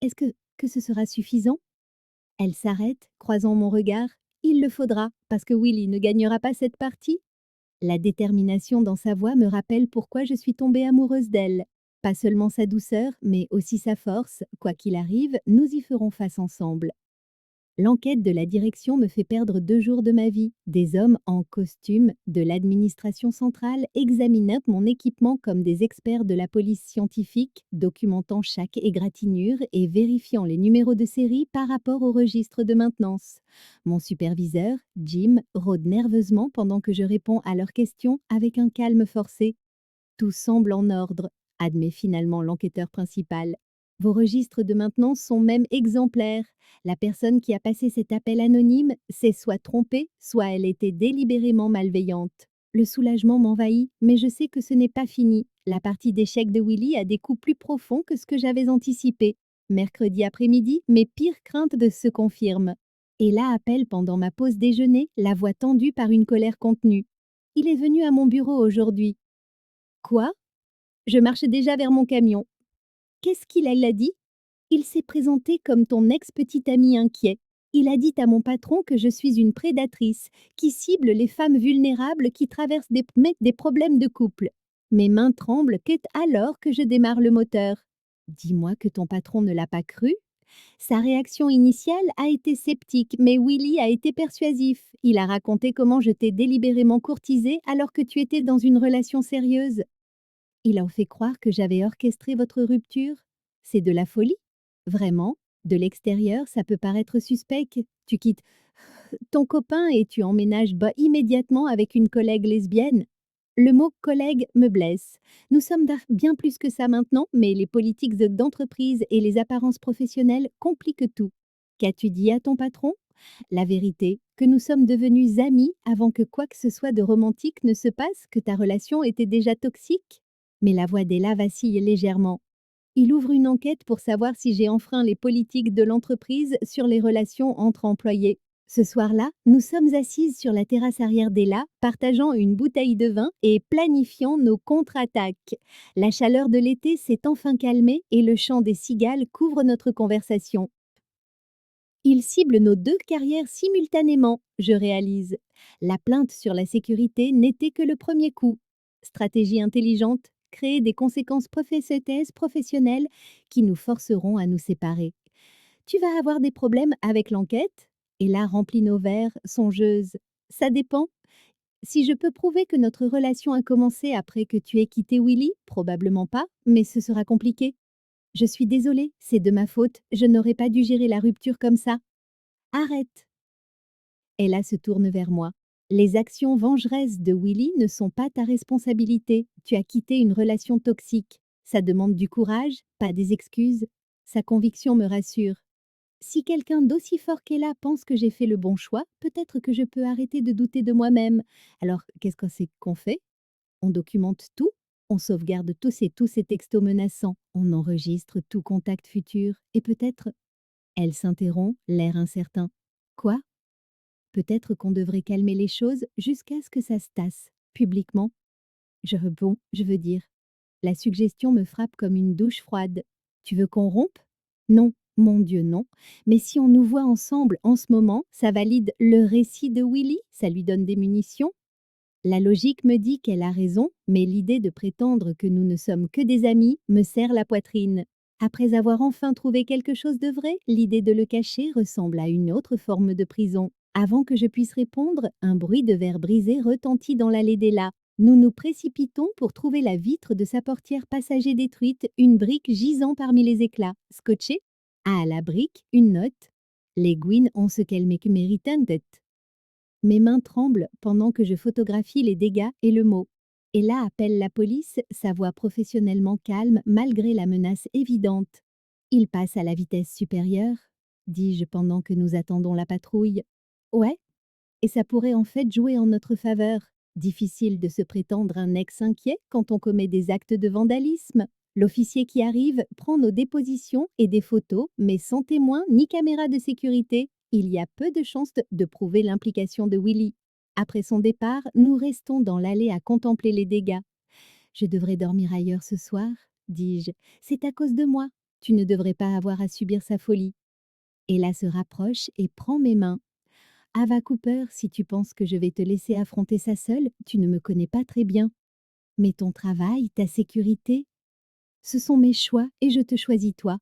Est-ce que ce sera suffisant? Elle s'arrête, croisant mon regard. Il le faudra, parce que Willy ne gagnera pas cette partie. La détermination dans sa voix me rappelle pourquoi je suis tombée amoureuse d'elle. Pas seulement sa douceur, mais aussi sa force. Quoi qu'il arrive, nous y ferons face ensemble. L'enquête de la direction me fait perdre 2 jours de ma vie. Des hommes en costume de l'administration centrale examinent mon équipement comme des experts de la police scientifique, documentant chaque égratignure et vérifiant les numéros de série par rapport au registre de maintenance. Mon superviseur, Jim, rôde nerveusement pendant que je réponds à leurs questions avec un calme forcé. Tout semble en ordre, admet finalement l'enquêteur principal. Vos registres de maintenance sont même exemplaires. La personne qui a passé cet appel anonyme s'est soit trompée, soit elle était délibérément malveillante. Le soulagement m'envahit, mais je sais que ce n'est pas fini. La partie d'échec de Willy a des coups plus profonds que ce que j'avais anticipé. Mercredi après-midi, mes pires craintes se confirment. Et là appelle pendant ma pause déjeuner, la voix tendue par une colère contenue. Il est venu à mon bureau aujourd'hui. Quoi? Je marche déjà vers mon camion. Qu'est-ce qu'il a dit? Il s'est présenté comme ton ex-petit ami inquiet. Il a dit à mon patron que je suis une prédatrice qui cible les femmes vulnérables qui traversent des problèmes de couple. Mes mains tremblent, qu'est alors que je démarre le moteur. Dis-moi que ton patron ne l'a pas cru. Sa réaction initiale a été sceptique, mais Willy a été persuasif. Il a raconté comment je t'ai délibérément courtisé alors que tu étais dans une relation sérieuse. Il a fait croire que j'avais orchestré votre rupture. C'est de la folie. Vraiment, de l'extérieur, ça peut paraître suspect. Tu quittes ton copain et tu emménages immédiatement avec une collègue lesbienne. Le mot collègue me blesse. Nous sommes bien plus que ça maintenant, mais les politiques d'entreprise et les apparences professionnelles compliquent tout. Qu'as-tu dit à ton patron? La vérité, que nous sommes devenus amis avant que quoi que ce soit de romantique ne se passe, que ta relation était déjà toxique? Mais la voix d'Ella vacille légèrement. Il ouvre une enquête pour savoir si j'ai enfreint les politiques de l'entreprise sur les relations entre employés. Ce soir-là, nous sommes assises sur la terrasse arrière d'Ella, partageant une bouteille de vin et planifiant nos contre-attaques. La chaleur de l'été s'est enfin calmée et le chant des cigales couvre notre conversation. Il cible nos deux carrières simultanément, je réalise. La plainte sur la sécurité n'était que le premier coup. Stratégie intelligente, créer des conséquences professionnelles qui nous forceront à nous séparer. Tu vas avoir des problèmes avec l'enquête? Et là remplit nos verres, songeuse. Ça dépend. Si je peux prouver que notre relation a commencé après que tu aies quitté Willy, probablement pas, mais ce sera compliqué. Je suis désolée, c'est de ma faute, je n'aurais pas dû gérer la rupture comme ça. Arrête! Ella se tourne vers moi. Les actions vengeresses de Willy ne sont pas ta responsabilité. Tu as quitté une relation toxique. Ça demande du courage, pas des excuses. Sa conviction me rassure. Si quelqu'un d'aussi fort qu'Ella pense que j'ai fait le bon choix, peut-être que je peux arrêter de douter de moi-même. Alors, qu'est-ce que c'est qu'on fait? On documente tout, on sauvegarde tous ces textos menaçants, on enregistre tout contact futur, et peut-être... Elle s'interrompt, l'air incertain. Quoi? Peut-être qu'on devrait calmer les choses jusqu'à ce que ça se tasse, publiquement. Je réponds, je veux dire. La suggestion me frappe comme une douche froide. Tu veux qu'on rompe? Non, mon Dieu, non. Mais si on nous voit ensemble en ce moment, ça valide le récit de Willy, ça lui donne des munitions. La logique me dit qu'elle a raison, mais l'idée de prétendre que nous ne sommes que des amis me serre la poitrine. Après avoir enfin trouvé quelque chose de vrai, l'idée de le cacher ressemble à une autre forme de prison. Avant que je puisse répondre, un bruit de verre brisé retentit dans l'allée d'Ella. Nous nous précipitons pour trouver la vitre de sa portière passager détruite, une brique gisant parmi les éclats. Scotchée? À la brique, une note. Les Gwyn ont ce qu'elles méritent d'être. Mes mains tremblent pendant que je photographie les dégâts et le mot. Ella appelle la police, sa voix professionnellement calme malgré la menace évidente. Il passe à la vitesse supérieure, dis-je pendant que nous attendons la patrouille. Ouais, et ça pourrait en fait jouer en notre faveur. Difficile de se prétendre un ex inquiet quand on commet des actes de vandalisme. L'officier qui arrive prend nos dépositions et des photos, mais sans témoin ni caméra de sécurité. Il y a peu de chances de prouver l'implication de Willy. Après son départ, nous restons dans l'allée à contempler les dégâts. Je devrais dormir ailleurs ce soir, dis-je. C'est à cause de moi. Tu ne devrais pas avoir à subir sa folie. Ella se rapproche et prend mes mains. Ava Cooper, si tu penses que je vais te laisser affronter ça seule, tu ne me connais pas très bien. Mais ton travail, ta sécurité, ce sont mes choix et je te choisis toi.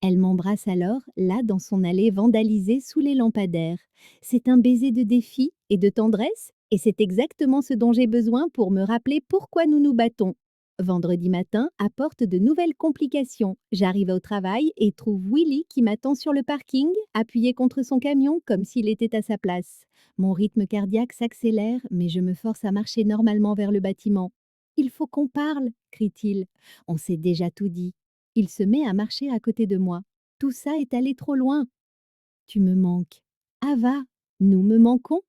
Elle m'embrasse alors, là dans son allée vandalisée sous les lampadaires. C'est un baiser de défi et de tendresse, et c'est exactement ce dont j'ai besoin pour me rappeler pourquoi nous nous battons. Vendredi matin apporte de nouvelles complications. J'arrive au travail et trouve Willy qui m'attend sur le parking, appuyé contre son camion comme s'il était à sa place. Mon rythme cardiaque s'accélère, mais je me force à marcher normalement vers le bâtiment. « Il faut qu'on parle » crie-t-il. On s'est déjà tout dit. Il se met à marcher à côté de moi. Tout ça est allé trop loin. Tu me manques. Ava, nous me manquons.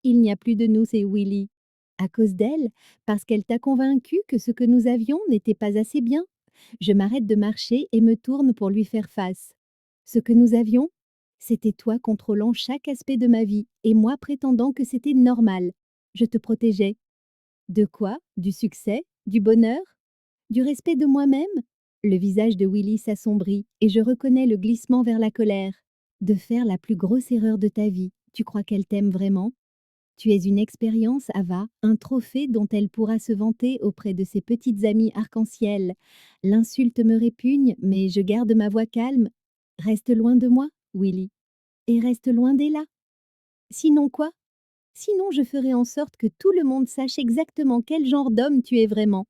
Il n'y a plus de nous, c'est Willy. À cause d'elle, parce qu'elle t'a convaincu que ce que nous avions n'était pas assez bien. Je m'arrête de marcher et me tourne pour lui faire face. Ce que nous avions, c'était toi contrôlant chaque aspect de ma vie et moi prétendant que c'était normal. Je te protégeais. De quoi? Du succès? Du bonheur? Du respect de moi-même? Le visage de Willy s'assombrit et je reconnais le glissement vers la colère. De faire la plus grosse erreur de ta vie. Tu crois qu'elle t'aime vraiment? Tu es une expérience, Ava, un trophée dont elle pourra se vanter auprès de ses petites amies arc-en-ciel. L'insulte me répugne, mais je garde ma voix calme. Reste loin de moi, Willy, et reste loin d'Ella. Sinon quoi? Sinon je ferai en sorte que tout le monde sache exactement quel genre d'homme tu es vraiment.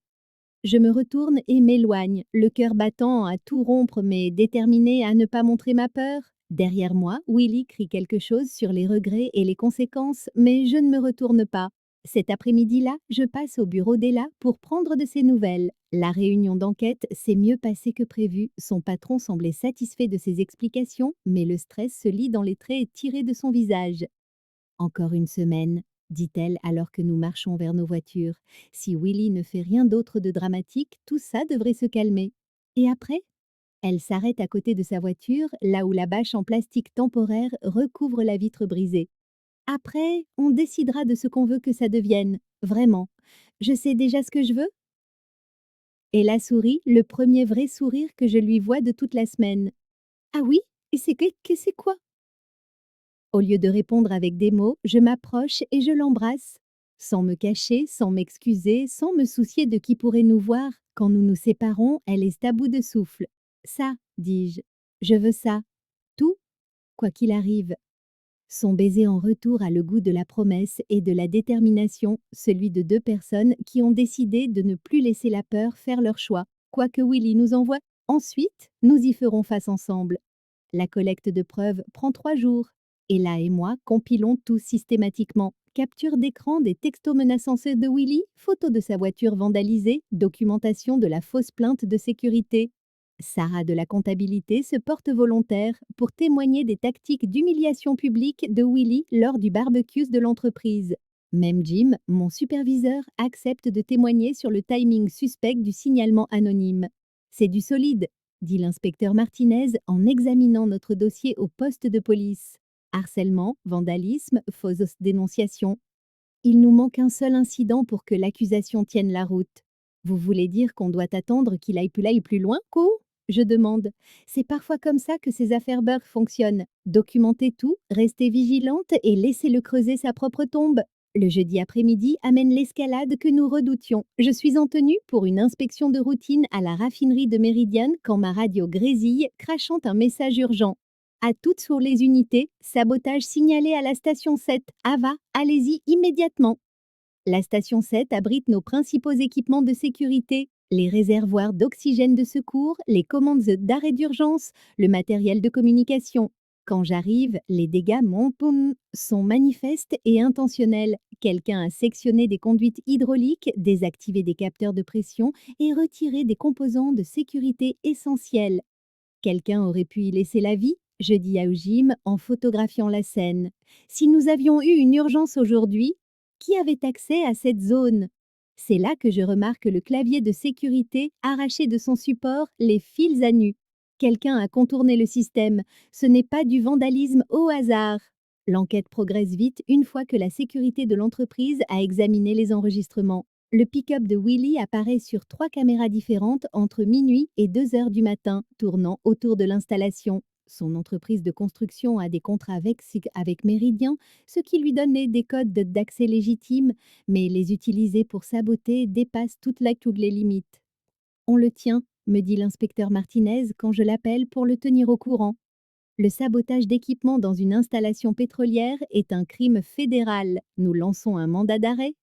Je me retourne et m'éloigne, le cœur battant à tout rompre mais déterminé à ne pas montrer ma peur. Derrière moi, Willy crie quelque chose sur les regrets et les conséquences, mais je ne me retourne pas. Cet après-midi-là, je passe au bureau d'Ella pour prendre de ses nouvelles. La réunion d'enquête s'est mieux passée que prévu. Son patron semblait satisfait de ses explications, mais le stress se lit dans les traits tirés de son visage. Encore une semaine, dit-elle alors que nous marchons vers nos voitures. Si Willy ne fait rien d'autre de dramatique, tout ça devrait se calmer. Et après? Elle s'arrête à côté de sa voiture, là où la bâche en plastique temporaire recouvre la vitre brisée. Après, on décidera de ce qu'on veut que ça devienne. Vraiment. Je sais déjà ce que je veux? Et la sourit, le premier vrai sourire que je lui vois de toute la semaine. Ah oui? Et c'est quoi? Au lieu de répondre avec des mots, je m'approche et je l'embrasse. Sans me cacher, sans m'excuser, sans me soucier de qui pourrait nous voir, quand nous nous séparons, elle est à bout de souffle. Ça, dis-je. Je veux ça. Tout, quoi qu'il arrive. Son baiser en retour a le goût de la promesse et de la détermination, celui de deux personnes qui ont décidé de ne plus laisser la peur faire leur choix. Quoi que Willy nous envoie, ensuite, nous y ferons face ensemble. La collecte de preuves prend 3 jours. Ella et moi compilons tout systématiquement. Capture d'écran des textos menaçants de Willy, photo de sa voiture vandalisée, documentation de la fausse plainte de sécurité. Sarah de la comptabilité se porte volontaire pour témoigner des tactiques d'humiliation publique de Willy lors du barbecue de l'entreprise. Même Jim, mon superviseur, accepte de témoigner sur le timing suspect du signalement anonyme. C'est du solide, dit l'inspecteur Martinez en examinant notre dossier au poste de police. Harcèlement, vandalisme, fausse dénonciation. Il nous manque un seul incident pour que l'accusation tienne la route. Vous voulez dire qu'on doit attendre qu'il aille plus loin, Co? Je demande. C'est parfois comme ça que ces affaires beurre fonctionnent. Documenter tout, rester vigilante et laisser-le creuser sa propre tombe. Le jeudi après-midi amène l'escalade que nous redoutions. Je suis en tenue pour une inspection de routine à la raffinerie de Méridiane quand ma radio grésille, crachant un message urgent. À toutes sur les unités, sabotage signalé à la station 7. Ava, allez-y immédiatement. La station 7 abrite nos principaux équipements de sécurité, les réservoirs d'oxygène de secours, les commandes d'arrêt d'urgence, le matériel de communication. Quand j'arrive, les dégâts sont manifestes et intentionnels. Quelqu'un a sectionné des conduites hydrauliques, désactivé des capteurs de pression et retiré des composants de sécurité essentiels. Quelqu'un aurait pu y laisser la vie, je dis à Ojim en photographiant la scène. Si nous avions eu une urgence aujourd'hui, qui avait accès à cette zone? C'est là que je remarque le clavier de sécurité arraché de son support, les fils à nu. Quelqu'un a contourné le système. Ce n'est pas du vandalisme au hasard. L'enquête progresse vite une fois que la sécurité de l'entreprise a examiné les enregistrements. Le pick-up de Willy apparaît sur 3 caméras différentes entre minuit et 2 heures du matin, tournant autour de l'installation. Son entreprise de construction a des contrats avec Meridian, ce qui lui donne des codes d'accès légitimes, mais les utiliser pour saboter dépasse toutes les limites. On le tient, me dit l'inspecteur Martinez quand je l'appelle pour le tenir au courant. Le sabotage d'équipements dans une installation pétrolière est un crime fédéral. Nous lançons un mandat d'arrêt.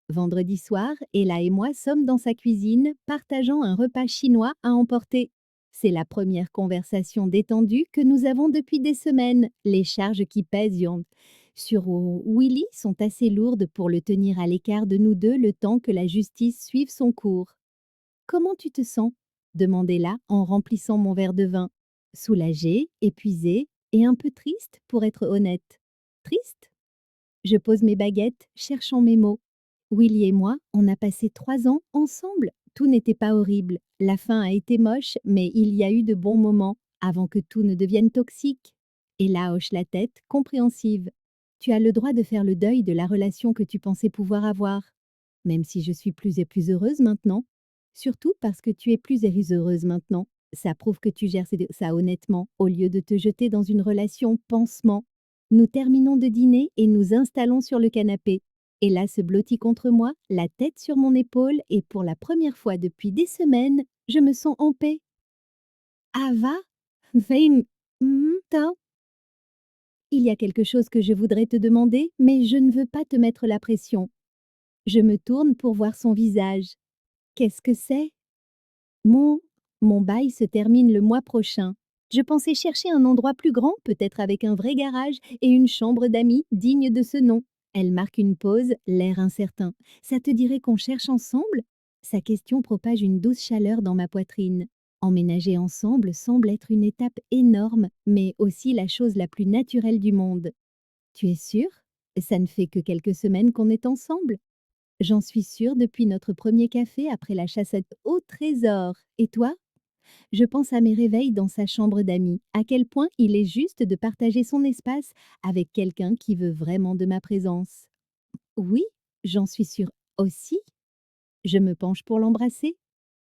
Vendredi soir, Ella et moi sommes dans sa cuisine, partageant un repas chinois à emporter. C'est la première conversation détendue que nous avons depuis des semaines. Les charges qui pèsent sur Willy sont assez lourdes pour le tenir à l'écart de nous deux le temps que la justice suive son cours. Comment tu te sens? demandait-la en remplissant mon verre de vin. Soulagée, épuisée et un peu triste pour être honnête. Triste? Je pose mes baguettes, cherchant mes mots. Willy et moi, on a passé 3 ans ensemble. Tout n'était pas horrible. La fin a été moche, mais il y a eu de bons moments, avant que tout ne devienne toxique. Ella hoche la tête, compréhensive. Tu as le droit de faire le deuil de la relation que tu pensais pouvoir avoir. Même si je suis plus et plus heureuse maintenant. Surtout parce que tu es plus et plus heureuse maintenant. Ça prouve que tu gères ça honnêtement, au lieu de te jeter dans une relation pansement. Nous terminons de dîner et nous installons sur le canapé. Ella se blottit contre moi, la tête sur mon épaule, et pour la première fois depuis des semaines, je me sens en paix. Ava? Vein? Ta? Il y a quelque chose que je voudrais te demander, mais je ne veux pas te mettre la pression. Je me tourne pour voir son visage. Qu'est-ce que c'est? Mon mon bail se termine le mois prochain. Je pensais chercher un endroit plus grand, peut-être avec un vrai garage et une chambre d'amis digne de ce nom. Elle marque une pause, l'air incertain. Ça te dirait qu'on cherche ensemble? Sa question propage une douce chaleur dans ma poitrine. Emménager ensemble semble être une étape énorme, mais aussi la chose la plus naturelle du monde. Tu es sûre? Ça ne fait que quelques semaines qu'on est ensemble. J'en suis sûre depuis notre premier café après la chassette au trésor. Et toi? Je pense à mes réveils dans sa chambre d'amis, à quel point il est juste de partager son espace avec quelqu'un qui veut vraiment de ma présence. Oui, j'en suis sûre aussi. Je me penche pour l'embrasser.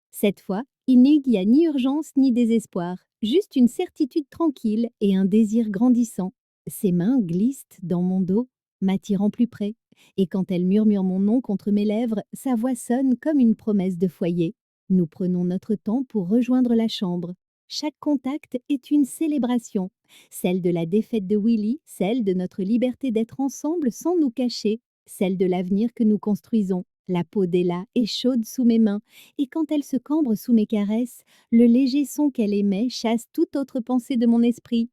Cette fois, il n'y a ni urgence ni désespoir, juste une certitude tranquille et un désir grandissant. Ses mains glissent dans mon dos, m'attirant plus près, et quand elle murmure mon nom contre mes lèvres, sa voix sonne comme une promesse de foyer. Nous prenons notre temps pour rejoindre la chambre. Chaque contact est une célébration, celle de la défaite de Willy, celle de notre liberté d'être ensemble sans nous cacher, celle de l'avenir que nous construisons. La peau d'Ella est chaude sous mes mains, et quand elle se cambre sous mes caresses, le léger son qu'elle émet chasse toute autre pensée de mon esprit.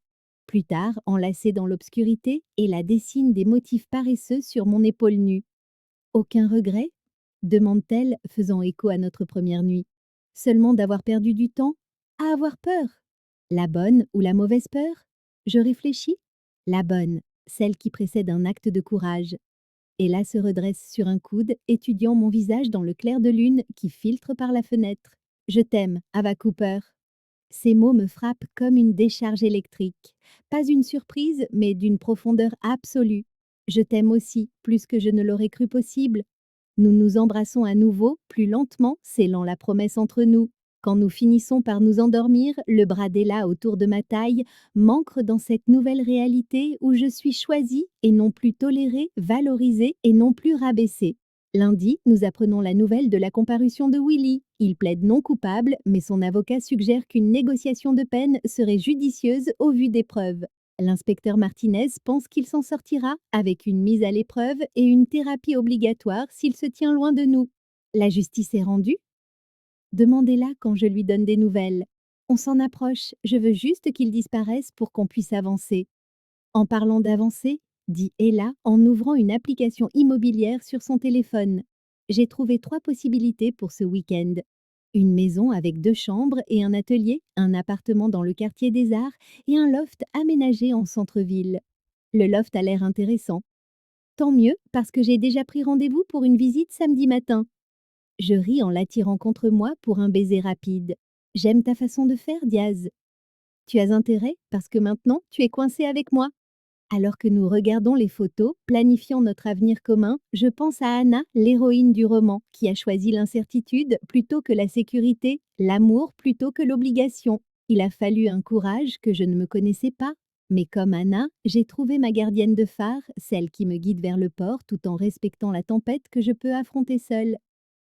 Plus tard, enlacée dans l'obscurité, Ella dessine des motifs paresseux sur mon épaule nue. Aucun regret? Demande-t-elle, faisant écho à notre première nuit. Seulement d'avoir perdu du temps? À avoir peur? La bonne ou la mauvaise peur? Je réfléchis. La bonne, celle qui précède un acte de courage. Ella se redresse sur un coude, étudiant mon visage dans le clair de lune qui filtre par la fenêtre. Je t'aime, Ava Cooper. Ces mots me frappent comme une décharge électrique. Pas une surprise, mais d'une profondeur absolue. Je t'aime aussi, plus que je ne l'aurais cru possible. Nous nous embrassons à nouveau, plus lentement, scellant la promesse entre nous. Quand nous finissons par nous endormir, le bras d'Ella autour de ma taille m'ancre dans cette nouvelle réalité où je suis choisie et non plus tolérée, valorisée et non plus rabaissée. Lundi, nous apprenons la nouvelle de la comparution de Willy. Il plaide non coupable, mais son avocat suggère qu'une négociation de peine serait judicieuse au vu des preuves. L'inspecteur Martinez pense qu'il s'en sortira avec une mise à l'épreuve et une thérapie obligatoire s'il se tient loin de nous. La justice est rendue? Demandez-la quand je lui donne des nouvelles. On s'en approche, je veux juste qu'il disparaisse pour qu'on puisse avancer. En parlant d'avancer, dit Ella en ouvrant une application immobilière sur son téléphone. J'ai trouvé 3 possibilités pour ce week-end. Une maison avec 2 chambres et un atelier, un appartement dans le quartier des Arts et un loft aménagé en centre-ville. Le loft a l'air intéressant. Tant mieux, parce que j'ai déjà pris rendez-vous pour une visite samedi matin. Je ris en l'attirant contre moi pour un baiser rapide. J'aime ta façon de faire, Diaz. Tu as intérêt, parce que maintenant, tu es coincé avec moi. Alors que nous regardons les photos, planifiant notre avenir commun, je pense à Anna, l'héroïne du roman, qui a choisi l'incertitude plutôt que la sécurité, l'amour plutôt que l'obligation. Il a fallu un courage que je ne me connaissais pas. Mais comme Anna, j'ai trouvé ma gardienne de phare, celle qui me guide vers le port tout en respectant la tempête que je peux affronter seule.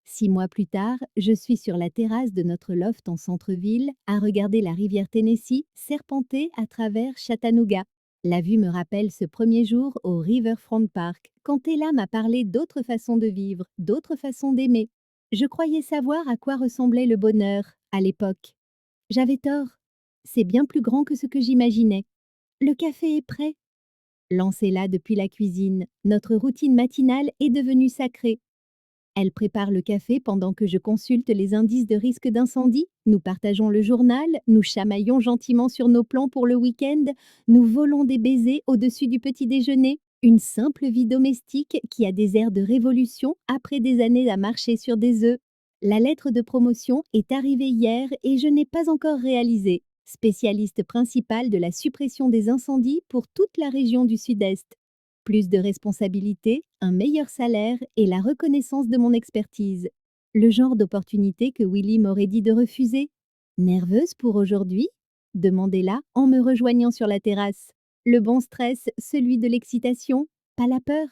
6 mois plus tard, je suis sur la terrasse de notre loft en centre-ville, à regarder la rivière Tennessee serpenter à travers Chattanooga. La vue me rappelle ce premier jour au Riverfront Park, quand Ella m'a parlé d'autres façons de vivre, d'autres façons d'aimer. Je croyais savoir à quoi ressemblait le bonheur, à l'époque. J'avais tort. C'est bien plus grand que ce que j'imaginais. Le café est prêt. Lancez-la depuis la cuisine. Notre routine matinale est devenue sacrée. Elle prépare le café pendant que je consulte les indices de risque d'incendie. Nous partageons le journal, nous chamaillons gentiment sur nos plans pour le week-end, nous volons des baisers au-dessus du petit déjeuner. Une simple vie domestique qui a des airs de révolution après des années à marcher sur des œufs. La lettre de promotion est arrivée hier et je n'ai pas encore réalisé. Spécialiste principal de la suppression des incendies pour toute la région du Sud-Est. Plus de responsabilités, un meilleur salaire et la reconnaissance de mon expertise. Le genre d'opportunité que Willy m'aurait dit de refuser. Nerveuse pour aujourd'hui? Demandez-la en me rejoignant sur la terrasse. Le bon stress, celui de l'excitation, pas la peur.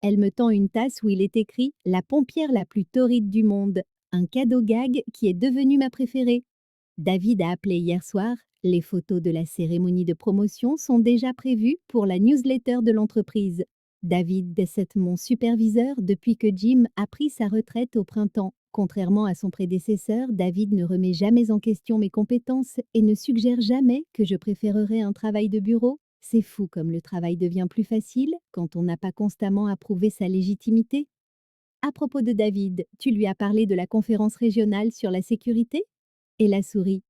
Elle me tend une tasse où il est écrit «La pompière la plus torride du monde», un cadeau gag qui est devenu ma préférée. David a appelé hier soir. Les photos de la cérémonie de promotion sont déjà prévues pour la newsletter de l'entreprise. David est mon superviseur depuis que Jim a pris sa retraite au printemps. Contrairement à son prédécesseur, David ne remet jamais en question mes compétences et ne suggère jamais que je préférerais un travail de bureau. C'est fou comme le travail devient plus facile quand on n'a pas constamment à prouver sa légitimité. À propos de David, tu lui as parlé de la conférence régionale sur la sécurité? Et la souris.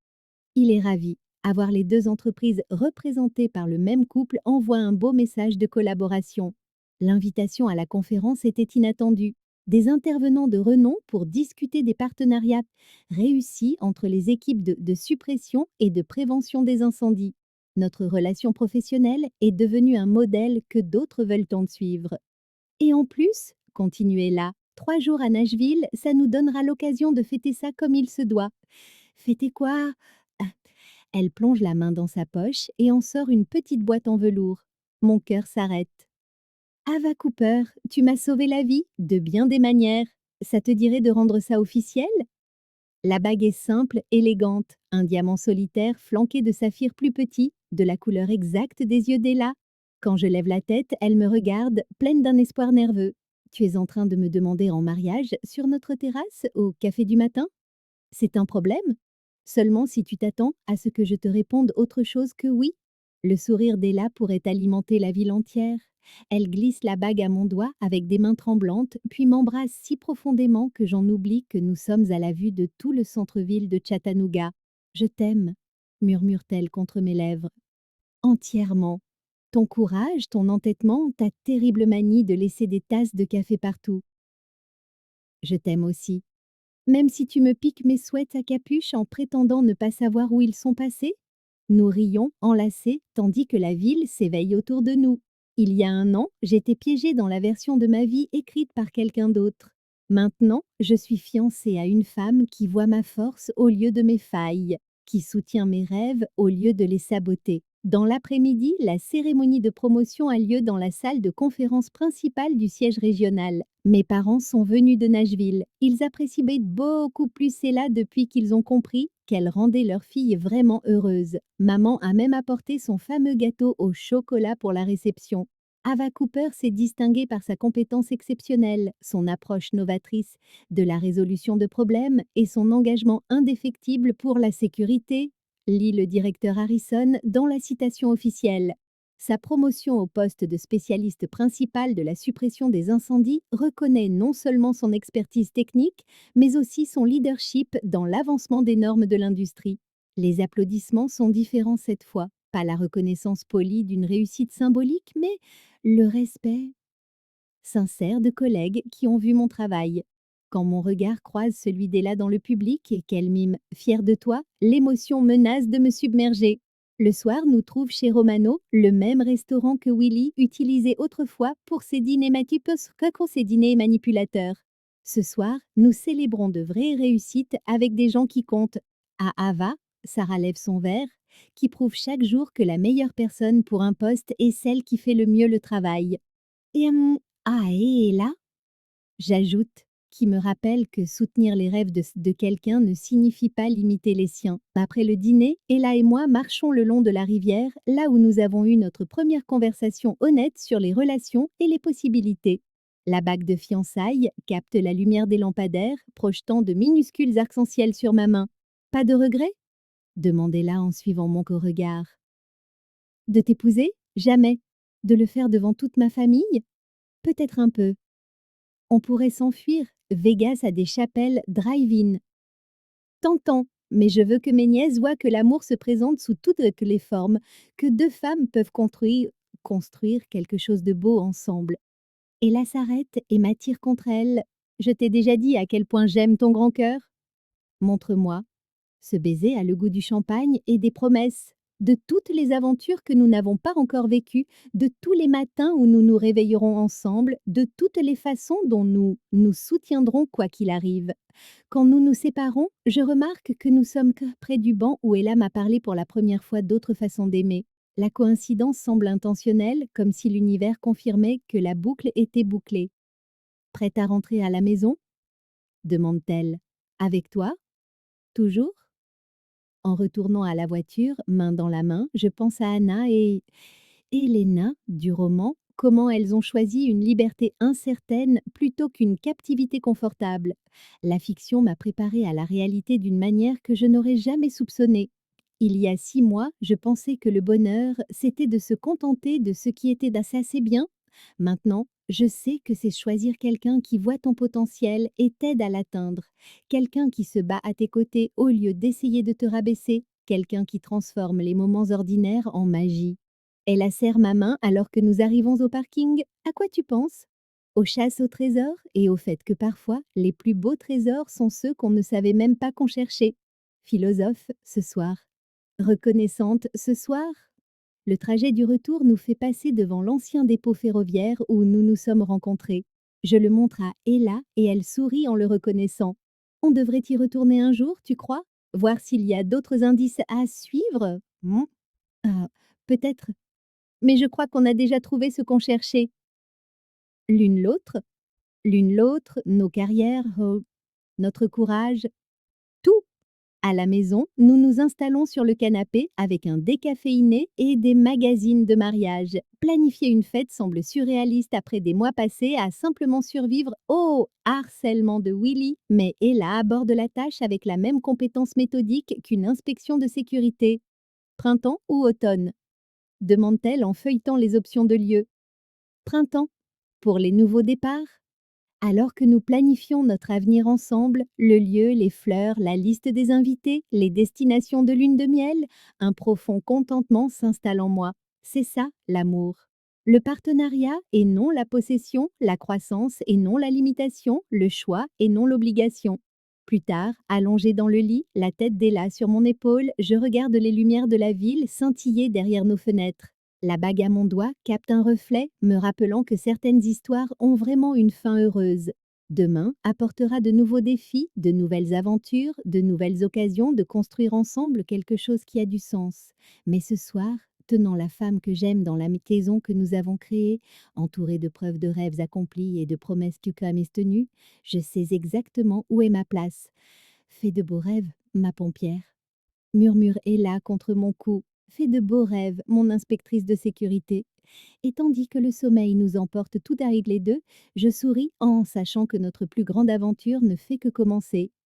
Il est ravi. Avoir les deux entreprises représentées par le même couple envoie un beau message de collaboration. L'invitation à la conférence était inattendue. Des intervenants de renom pour discuter des partenariats réussis entre les équipes de suppression et de prévention des incendies. Notre relation professionnelle est devenue un modèle que d'autres veulent en suivre. Et en plus, continuez là, 3 jours à Nashville, ça nous donnera l'occasion de fêter ça comme il se doit. Fêter quoi? Ah. Elle plonge la main dans sa poche et en sort une petite boîte en velours. Mon cœur s'arrête. Ava Cooper, tu m'as sauvé la vie, de bien des manières. Ça te dirait de rendre ça officiel? La bague est simple, élégante, un diamant solitaire flanqué de saphirs plus petits, de la couleur exacte des yeux d'Ella. Quand je lève la tête, elle me regarde, pleine d'un espoir nerveux. Tu es en train de me demander en mariage sur notre terrasse au café du matin? C'est un problème? Seulement si tu t'attends à ce que je te réponde autre chose que oui. Le sourire d'Ella pourrait alimenter la ville entière. Elle glisse la bague à mon doigt avec des mains tremblantes, puis m'embrasse si profondément que j'en oublie que nous sommes à la vue de tout le centre-ville de Chattanooga. Je t'aime, murmure-t-elle contre mes lèvres. Entièrement. Ton courage, ton entêtement, ta terrible manie de laisser des tasses de café partout. Je t'aime aussi. Même si tu me piques mes sweats à capuche en prétendant ne pas savoir où ils sont passés? Nous rions, enlacés, tandis que la ville s'éveille autour de nous. Il y a un an, j'étais piégée dans la version de ma vie écrite par quelqu'un d'autre. Maintenant, je suis fiancée à une femme qui voit ma force au lieu de mes failles, qui soutient mes rêves au lieu de les saboter. Dans l'après-midi, la cérémonie de promotion a lieu dans la salle de conférence principale du siège régional. Mes parents sont venus de Nashville. Ils apprécient beaucoup plus Ella depuis qu'ils ont compris qu'elle rendait leur fille vraiment heureuse. Maman a même apporté son fameux gâteau au chocolat pour la réception. Ava Cooper s'est distinguée par sa compétence exceptionnelle, son approche novatrice de la résolution de problèmes et son engagement indéfectible pour la sécurité, lit le directeur Harrison dans la citation officielle. Sa promotion au poste de spécialiste principal de la suppression des incendies reconnaît non seulement son expertise technique, mais aussi son leadership dans l'avancement des normes de l'industrie. Les applaudissements sont différents cette fois, pas la reconnaissance polie d'une réussite symbolique, mais le respect sincère de collègues qui ont vu mon travail. Quand mon regard croise celui d'Ella dans le public et qu'elle mime «fière de toi», l'émotion menace de me submerger. Le soir nous trouve chez Romano, le même restaurant que Willy utilisait autrefois pour ses dîners ses dîners manipulateurs. Ce soir, nous célébrons de vraies réussites avec des gens qui comptent. À Ava, Sarah lève son verre, qui prouve chaque jour que la meilleure personne pour un poste est celle qui fait le mieux le travail. Et et là, j'ajoute, qui me rappelle que soutenir les rêves de quelqu'un ne signifie pas limiter les siens. Après le dîner, Ella et moi marchons le long de la rivière, là où nous avons eu notre première conversation honnête sur les relations et les possibilités. La bague de fiançailles capte la lumière des lampadaires, projetant de minuscules arcs-en-ciel sur ma main. Pas de regret? Demande Ella en suivant mon regard. De t'épouser? Jamais. De le faire devant toute ma famille? Peut-être un peu. On pourrait s'enfuir, Vegas a des chapelles drive-in. Tentant, mais je veux que mes nièces voient que l'amour se présente sous toutes les formes, que deux femmes peuvent construire quelque chose de beau ensemble. Et là s'arrête et m'attire contre elle. Je t'ai déjà dit à quel point j'aime ton grand cœur. Montre-moi. Ce baiser a le goût du champagne et des promesses, de toutes les aventures que nous n'avons pas encore vécues, de tous les matins où nous nous réveillerons ensemble, de toutes les façons dont nous nous soutiendrons quoi qu'il arrive. Quand nous nous séparons, je remarque que nous sommes près du banc où Ella m'a parlé pour la première fois d'autres façons d'aimer. La coïncidence semble intentionnelle, comme si l'univers confirmait que la boucle était bouclée. Prête à rentrer à la maison demande-t-elle. Avec toi toujours. En retournant à la voiture, main dans la main, je pense à Anna et Elena du roman, comment elles ont choisi une liberté incertaine plutôt qu'une captivité confortable. La fiction m'a préparée à la réalité d'une manière que je n'aurais jamais soupçonnée. Il y a 6 mois, je pensais que le bonheur, c'était de se contenter de ce qui était assez bien. Maintenant, je sais que c'est choisir quelqu'un qui voit ton potentiel et t'aide à l'atteindre. Quelqu'un qui se bat à tes côtés au lieu d'essayer de te rabaisser. Quelqu'un qui transforme les moments ordinaires en magie. Elle serre ma main alors que nous arrivons au parking. À quoi tu penses? Aux chasses aux trésors et au fait que parfois, les plus beaux trésors sont ceux qu'on ne savait même pas qu'on cherchait. Philosophe ce soir. Reconnaissante ce soir. Le trajet du retour nous fait passer devant l'ancien dépôt ferroviaire où nous nous sommes rencontrés. Je le montre à Ella et elle sourit en le reconnaissant. On devrait y retourner un jour, tu crois? Voir s'il y a d'autres indices à suivre? Ah, peut-être. Mais je crois qu'on a déjà trouvé ce qu'on cherchait. L'une l'autre, l'une l'autre, nos carrières, notre courage, tout. À la maison, nous nous installons sur le canapé avec un décaféiné et des magazines de mariage. Planifier une fête semble surréaliste après des mois passés à simplement survivre au harcèlement de Willy, mais Ella aborde la tâche avec la même compétence méthodique qu'une inspection de sécurité. Printemps ou automne? Demande-t-elle en feuilletant les options de lieu. Printemps. Pour les nouveaux départs? Alors que nous planifions notre avenir ensemble, le lieu, les fleurs, la liste des invités, les destinations de lune de miel, un profond contentement s'installe en moi. C'est ça, l'amour. Le partenariat et non la possession, la croissance et non la limitation, le choix et non l'obligation. Plus tard, allongée dans le lit, la tête d'Ella sur mon épaule, je regarde les lumières de la ville scintiller derrière nos fenêtres. La bague à mon doigt capte un reflet, me rappelant que certaines histoires ont vraiment une fin heureuse. Demain apportera de nouveaux défis, de nouvelles aventures, de nouvelles occasions de construire ensemble quelque chose qui a du sens. Mais ce soir, tenant la femme que j'aime dans la maison que nous avons créée, entourée de preuves de rêves accomplis et de promesses tenues, je sais exactement où est ma place. Fais de beaux rêves, ma pompière. Murmure Ella contre mon cou. Fais de beaux rêves, mon inspectrice de sécurité. Et tandis que le sommeil nous emporte tout à les deux, je souris en sachant que notre plus grande aventure ne fait que commencer.